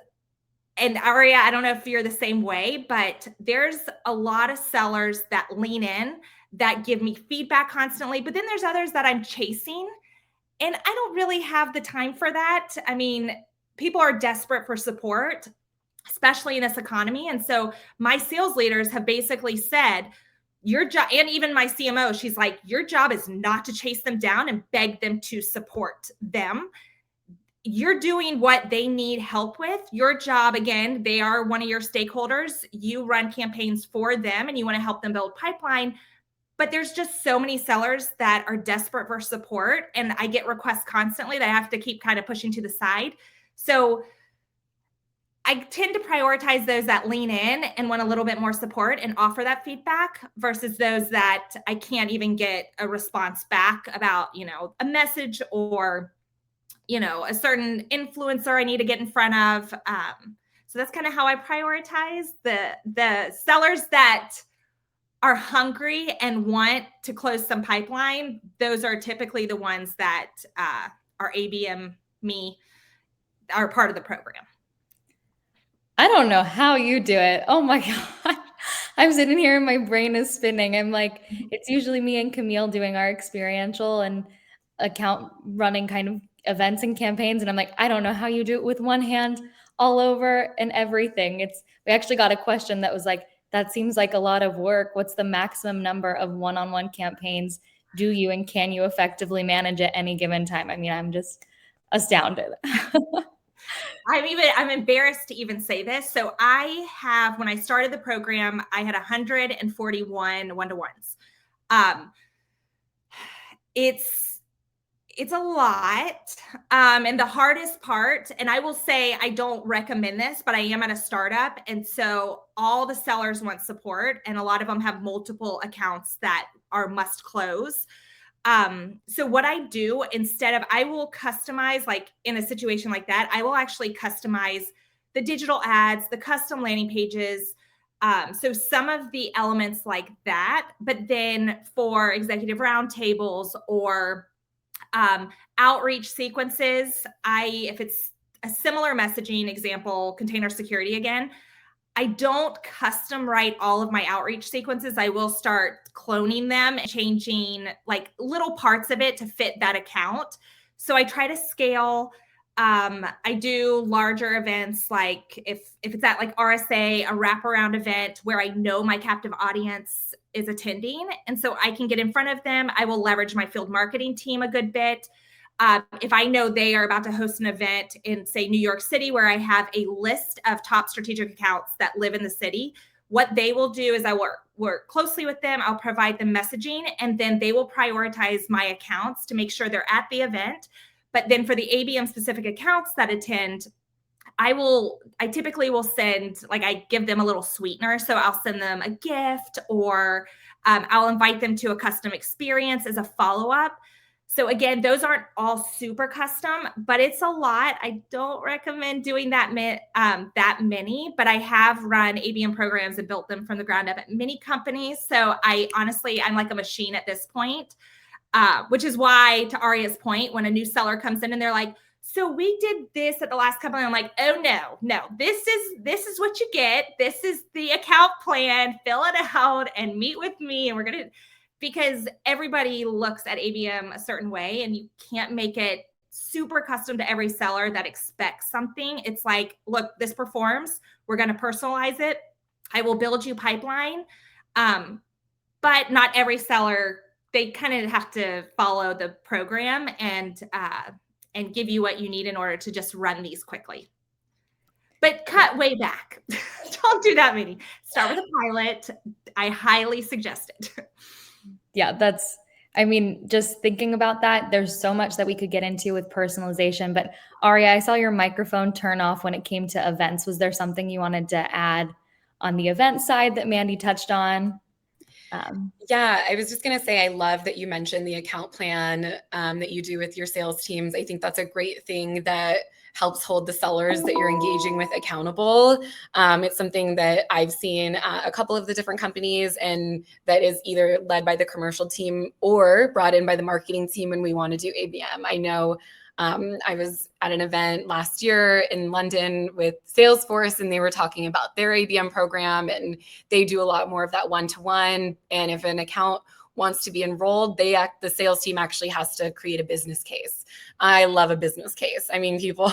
and Aria, I don't know if you're the same way, but there's a lot of sellers that lean in, that give me feedback constantly, but then there's others that I'm chasing, and I don't really have the time for that. I mean, people are desperate for support, especially in this economy. And so my sales leaders have basically said, your job, and even my CMO, she's like, your job is not to chase them down and beg them to support them. You're doing what they need help with. Your job, again, they are one of your stakeholders. You run campaigns for them and you want to help them build pipeline. But there's just so many sellers that are desperate for support. And I get requests constantly that I have to keep kind of pushing to the side. So I tend to prioritize those that lean in and want a little bit more support and offer that feedback versus those that I can't even get a response back about, a message or, a certain influencer I need to get in front of. So that's kind of how I prioritize the sellers that are hungry and want to close some pipeline. Those are typically the ones that are ABM me, are part of the program. I don't know how you do it. Oh my God. I'm sitting here and my brain is spinning. I'm like, it's usually me and Camille doing our experiential and account running kind of events and campaigns. And I'm like, I don't know how you do it with one hand all over and everything. We actually got a question that was like, that seems like a lot of work. What's the maximum number of one-on-one campaigns do you and can you effectively manage at any given time? I mean, I'm just astounded. I'm embarrassed to even say this. So when I started the program, I had 141 one-to-ones. It's a lot. And the hardest part, and I will say, I don't recommend this, but I am at a startup. And so all the sellers want support, and a lot of them have multiple accounts that are must close. So what I do instead of, I will customize, like in a situation like that, I will actually customize the digital ads, the custom landing pages. So some of the elements like that, but then for executive roundtables or outreach sequences, if it's a similar messaging example, container security again, I don't custom write all of my outreach sequences. I will start cloning them and changing like little parts of it to fit that account. So I try to scale. I do larger events, like if it's at like RSA, a wraparound event where I know my captive audience is attending. And so I can get in front of them. I will leverage my field marketing team a good bit. If I know they are about to host an event in, say, New York City, where I have a list of top strategic accounts that live in the city, what they will do is I work closely with them. I'll provide them messaging, and then they will prioritize my accounts to make sure they're at the event. But then for the ABM specific accounts that attend, I typically will send, like, I give them a little sweetener. So I'll send them a gift, or I'll invite them to a custom experience as a follow-up. So again, those aren't all super custom, but it's a lot. I don't recommend doing that many, but I have run ABM programs and built them from the ground up at many companies. So I'm like a machine at this point, which is why, to Aria's point, when a new seller comes in and they're like, so we did this at the last company, I'm like, oh no, this is what you get. This is the account plan, fill it out and meet with me. And because everybody looks at ABM a certain way, and you can't make it super custom to every seller that expects something. It's like, look, this performs. We're going to personalize it. I will build you pipeline. But not every seller, they kind of have to follow the program and give you what you need in order to just run these quickly. But cut way back. Don't do that many. Start with a pilot. I highly suggest it. Yeah, just thinking about that, there's so much that we could get into with personalization. But Aria, I saw your microphone turn off when it came to events. Was there something you wanted to add on the event side that Mandy touched on? Yeah, I was just going to say, I love that you mentioned the account plan that you do with your sales teams. I think that's a great thing that helps hold the sellers that you're engaging with accountable. It's something that I've seen a couple of the different companies, and that is either led by the commercial team or brought in by the marketing team when we want to do ABM. I know I was at an event last year in London with Salesforce, and they were talking about their ABM program, and they do a lot more of that one-to-one. And if an account wants to be enrolled, the sales team actually has to create a business case. I love a business case. I mean, people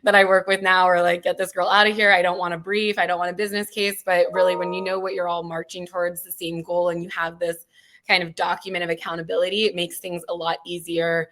that I work with now are like, get this girl out of here. I don't want a brief. I don't want a business case. But really, when you know what you're all marching towards, the same goal, and you have this kind of document of accountability, it makes things a lot easier.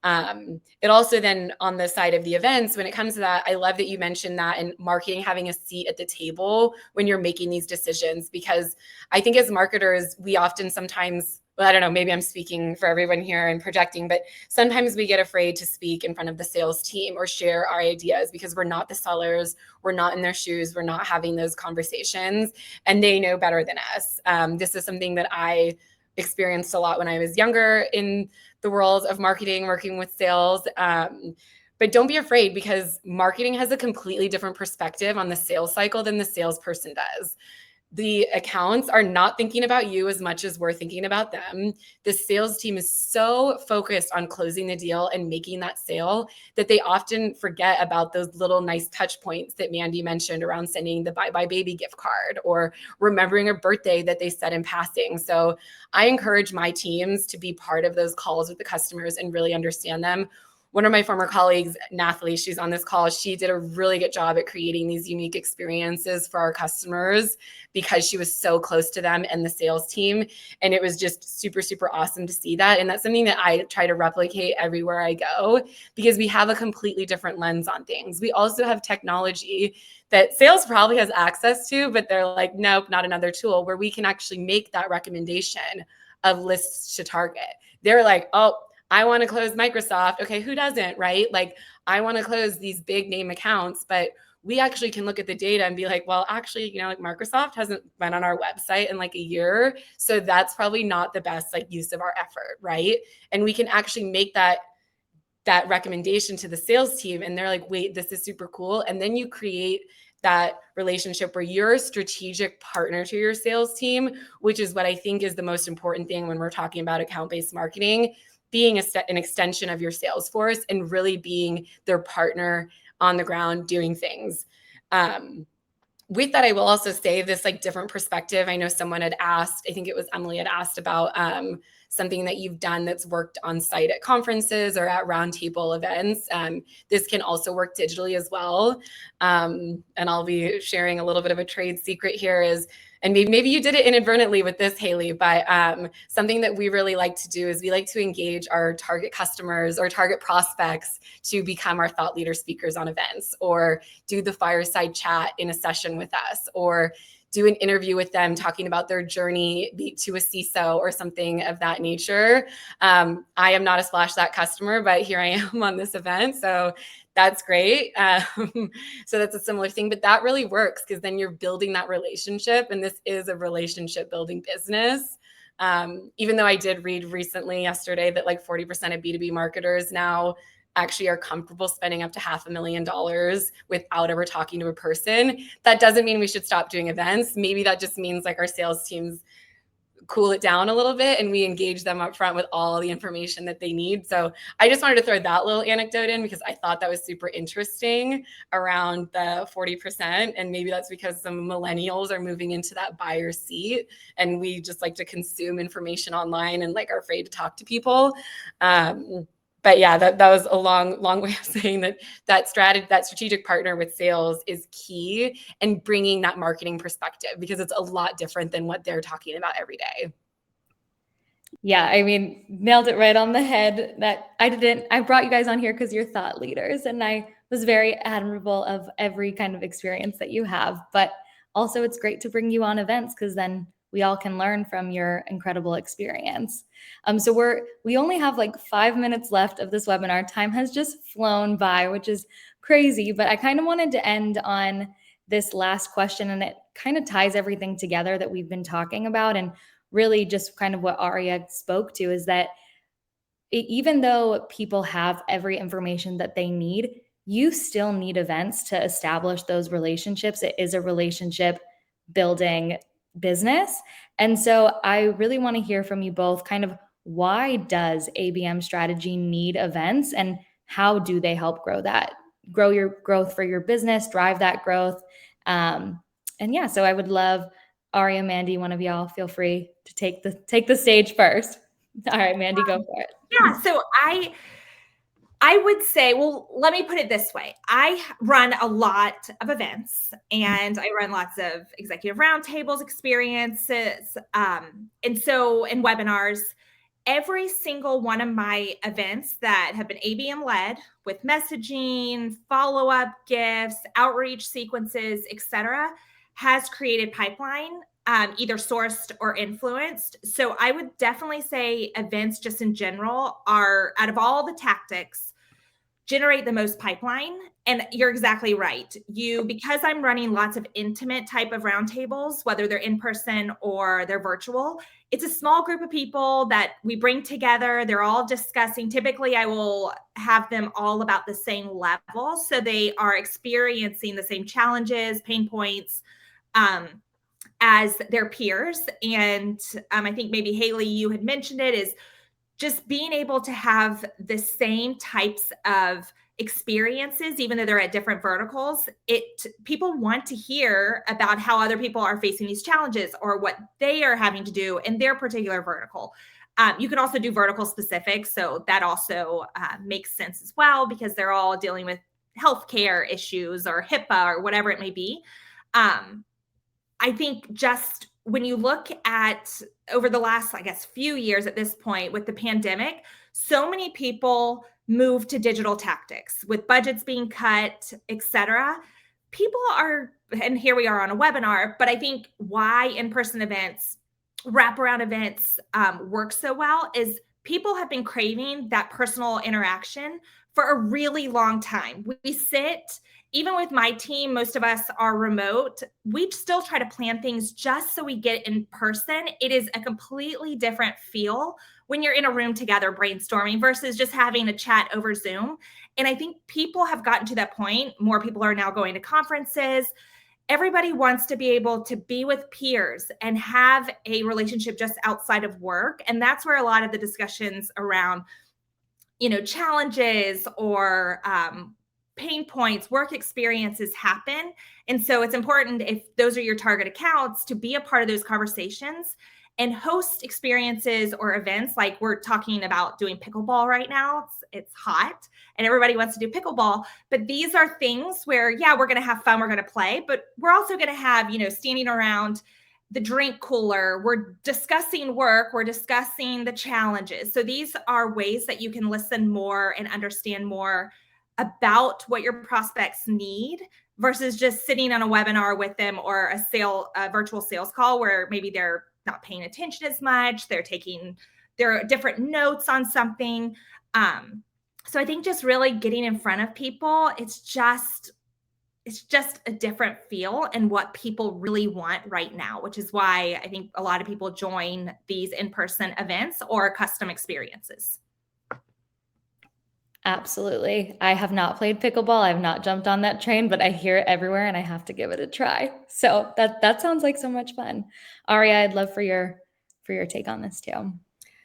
It also then, on the side of the events, when it comes to that, I love that you mentioned that, and marketing having a seat at the table when you're making these decisions, because I think as marketers, we often sometimes, well, I don't know, maybe I'm speaking for everyone here and projecting, but sometimes we get afraid to speak in front of the sales team or share our ideas because we're not the sellers, we're not in their shoes, we're not having those conversations, and they know better than us. This is something that I experienced a lot when I was younger in the world of marketing, working with sales. But don't be afraid, because marketing has a completely different perspective on the sales cycle than the salesperson does. The accounts are not thinking about you as much as we're thinking about them. The sales team is so focused on closing the deal and making that sale that they often forget about those little nice touch points that Mandy mentioned around sending the Bye Bye Baby gift card or remembering a birthday that they said in passing. So I encourage my teams to be part of those calls with the customers and really understand them. One of my former colleagues, Nathalie, she's on this call, she did a really good job at creating these unique experiences for our customers because she was so close to them and the sales team. And it was just super, super awesome to see that. And that's something that I try to replicate everywhere I go, because we have a completely different lens on things. We also have technology that sales probably has access to, but they're like, nope, not another tool, where we can actually make that recommendation of lists to target. They're like, oh, I want to close Microsoft. Okay, who doesn't, right? Like, I want to close these big name accounts, but we actually can look at the data and be like, well, actually, like Microsoft hasn't been on our website in like a year. So that's probably not the best like use of our effort, right? And we can actually make that recommendation to the sales team, and they're like, wait, this is super cool. And then you create that relationship where you're a strategic partner to your sales team, which is what I think is the most important thing when we're talking about account-based marketing, being an extension of your sales force and really being their partner on the ground doing things. With that, I will also say this like different perspective. I know someone had asked, I think it was Emily had asked about something that you've done that's worked on site at conferences or at roundtable events. This can also work digitally as well. And I'll be sharing a little bit of a trade secret here is, and maybe you did it inadvertently with this, Haley, but something that we really like to do is we like to engage our target customers or target prospects to become our thought leader speakers on events, or do the fireside chat in a session with us, or do an interview with them talking about their journey to a CISO or something of that nature. I am not a Splash That customer, but here I am on this event. So that's great. So that's a similar thing, but that really works because then you're building that relationship, and this is a relationship building business. Even though I did read recently yesterday that like 40% of B2B marketers now actually are comfortable spending up to $500,000 without ever talking to a person. That doesn't mean we should stop doing events. Maybe that just means like our sales teams cool it down a little bit and we engage them up front with all the information that they need. So I just wanted to throw that little anecdote in because I thought that was super interesting around the 40%. And maybe that's because some millennials are moving into that buyer seat and we just like to consume information online and like are afraid to talk to people. But yeah, that was a long way of saying that strategic partner with sales is key and bringing that marketing perspective, because it's a lot different than what they're talking about every day. Yeah, I mean, nailed it right on the head. That I brought you guys on here because you're thought leaders, and I was very admirable of every kind of experience that you have. But also, it's great to bring you on events because then we all can learn from your incredible experience. So we only have like 5 minutes left of this webinar. Time has just flown by, which is crazy, but I kind of wanted to end on this last question, and it kind of ties everything together that we've been talking about, and really just kind of what Aria spoke to is that even though people have every information that they need, you still need events to establish those relationships. It is a relationship building business. And so I really want to hear from you both kind of, why does ABM strategy need events, and how do they help grow your growth for your business, drive that growth? And yeah, so I would love, Aria, Mandy, one of y'all, feel free to take the stage first. All right, Mandy, go for it. Yeah, so I would say, well, let me put it this way. I run a lot of events, and I run lots of executive roundtables experiences, and so in webinars. Every single one of my events that have been ABM led with messaging, follow-up gifts, outreach sequences, etc., has created pipeline, either sourced or influenced. So I would definitely say events just in general are, out of all the tactics, generate the most pipeline. And you're exactly right. Because I'm running lots of intimate type of roundtables, whether they're in person or they're virtual, it's a small group of people that we bring together. They're all discussing. Typically, I will have them all about the same level. So they are experiencing the same challenges, pain points, as their peers. And I think maybe Haley, you had mentioned it, is just being able to have the same types of experiences, even though they're at different verticals. People want to hear about how other people are facing these challenges or what they are having to do in their particular vertical. You can also do vertical specific, so that also makes sense as well, because they're all dealing with healthcare issues or HIPAA or whatever it may be. I think just when you look at over the last, I guess, few years at this point with the pandemic, so many people moved to digital tactics with budgets being cut, et cetera. People are, and here we are on a webinar, but I think why in-person events, wraparound events work so well is people have been craving that personal interaction for a really long time. We sit, even with my team, most of us are remote. We still try to plan things just so we get in person. It is a completely different feel when you're in a room together brainstorming versus just having a chat over Zoom. And I think people have gotten to that point. More people are now going to conferences. Everybody wants to be able to be with peers and have a relationship just outside of work. And that's where a lot of the discussions around, challenges or pain points, work experiences happen. And so it's important, if those are your target accounts, to be a part of those conversations and host experiences or events. Like we're talking about doing pickleball right now. It's hot and everybody wants to do pickleball, but these are things where, yeah, we're going to have fun. We're going to play, but we're also going to have, standing around the drink cooler. We're discussing work. We're discussing the challenges. So these are ways that you can listen more and understand more about what your prospects need versus just sitting on a webinar with them or a virtual sales call where maybe they're not paying attention as much. They're taking their different notes on something. So I think just really getting in front of people, it's just a different feel and what people really want right now, which is why I think a lot of people join these in-person events or custom experiences. Absolutely. I have not played pickleball. I have not jumped on that train, but I hear it everywhere and I have to give it a try. So that sounds like so much fun. Aria, I'd love for your take on this too.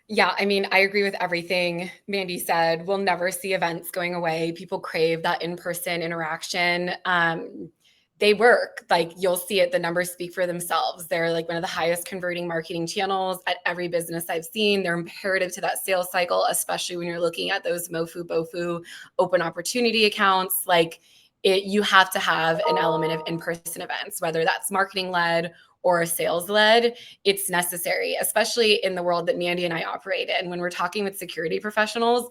Yeah, I mean, I agree with everything Mandy said. We'll never see events going away. People crave that in-person interaction. They work. Like, you'll see it. The numbers speak for themselves. They're like one of the highest converting marketing channels at every business I've seen. They're imperative to that sales cycle, especially when you're looking at those MOFU, BOFU, open opportunity accounts. Like, you have to have an element of in-person events, whether that's marketing led or sales led, it's necessary, especially in the world that Mandy and I operate in. When we're talking with security professionals,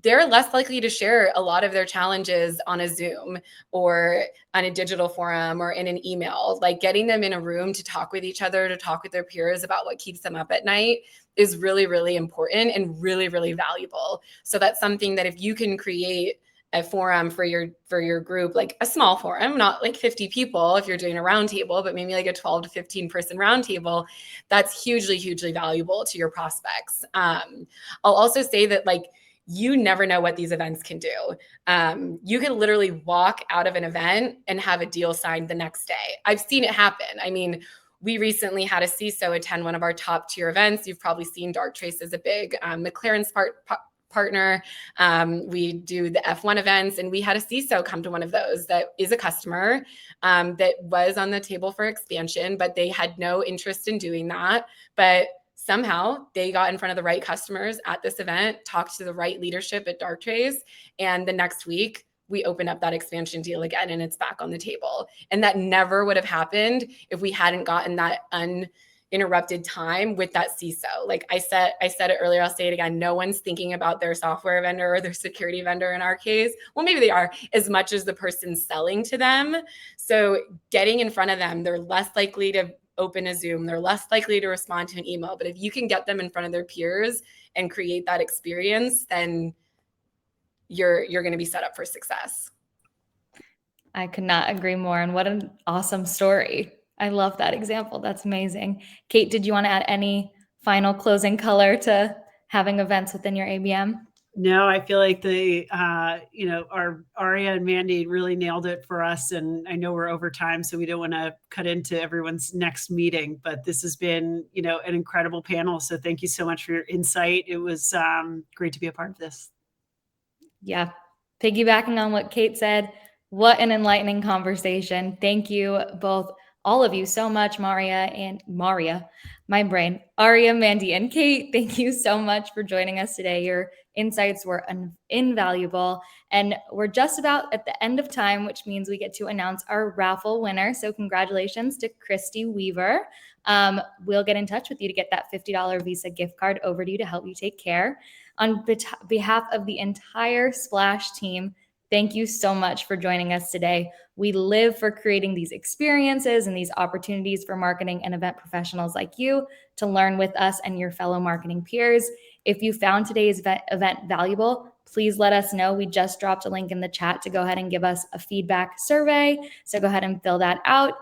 they're less likely to share a lot of their challenges on a Zoom or on a digital forum or in an email. Like getting them in a room to talk with each other, to talk with their peers about what keeps them up at night is really, really important and really, really valuable. So that's something that if you can create a forum for your group, like a small forum, not like 50 people if you're doing a roundtable, but maybe like a 12 to 15 person roundtable, that's hugely, hugely valuable to your prospects. I'll also say that like, you never know what these events can do. You can literally walk out of an event and have a deal signed the next day. I've seen it happen. I mean, we recently had a CISO attend one of our top tier events. You've probably seen Darktrace as a big McLaren's partner. We do the F1 events, and we had a CISO come to one of those that is a customer that was on the table for expansion, but they had no interest in doing that. But somehow they got in front of the right customers at this event, talked to the right leadership at Darktrace, and the next week we open up that expansion deal again and it's back on the table. And that never would have happened if we hadn't gotten that uninterrupted time with that CISO. Like I said it earlier, I'll say it again. No one's thinking about their software vendor or their security vendor in our case. Well, maybe they are, as much as the person selling to them. So getting in front of them, they're less likely to open a Zoom, they're less likely to respond to an email. But if you can get them in front of their peers and create that experience, then you're going to be set up for success. I could not agree more. And what an awesome story. I love that example. That's amazing. Kate, did you want to add any final closing color to having events within your ABM? No, I feel like our Aria and Mandy really nailed it for us. And I know we're over time, so we don't want to cut into everyone's next meeting, but this has been, an incredible panel. So thank you so much for your insight. It was great to be a part of this. Yeah. Piggybacking on what Kate said, what an enlightening conversation. Thank you both, all of you so much, Aria, Mandy, and Kate. Thank you so much for joining us today. Your insights were invaluable. And we're just about at the end of time, which means we get to announce our raffle winner. So congratulations to Christy Weaver. We'll get in touch with you to get that $50 Visa gift card over to you to help you take care. On behalf of the entire Splash team, thank you so much for joining us today. We live for creating these experiences and these opportunities for marketing and event professionals like you to learn with us and your fellow marketing peers. If you found today's event valuable, please let us know. We just dropped a link in the chat to go ahead and give us a feedback survey. So go ahead and fill that out.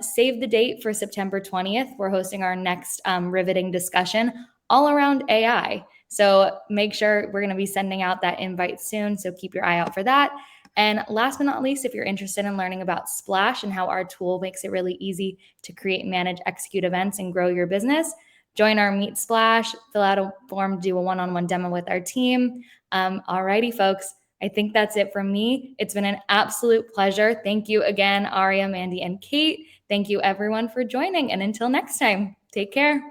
Save the date for September 20th. We're hosting our next riveting discussion all around AI. So make sure we're going to be sending out that invite soon. So keep your eye out for that. And last but not least, if you're interested in learning about Splash and how our tool makes it really easy to create, manage, execute events, and grow your business, join our Meet Splash, fill out a form, do a one-on-one demo with our team. Alrighty, folks. I think that's it from me. It's been an absolute pleasure. Thank you again, Aria, Mandy, and Kate. Thank you, everyone, for joining. And until next time, take care.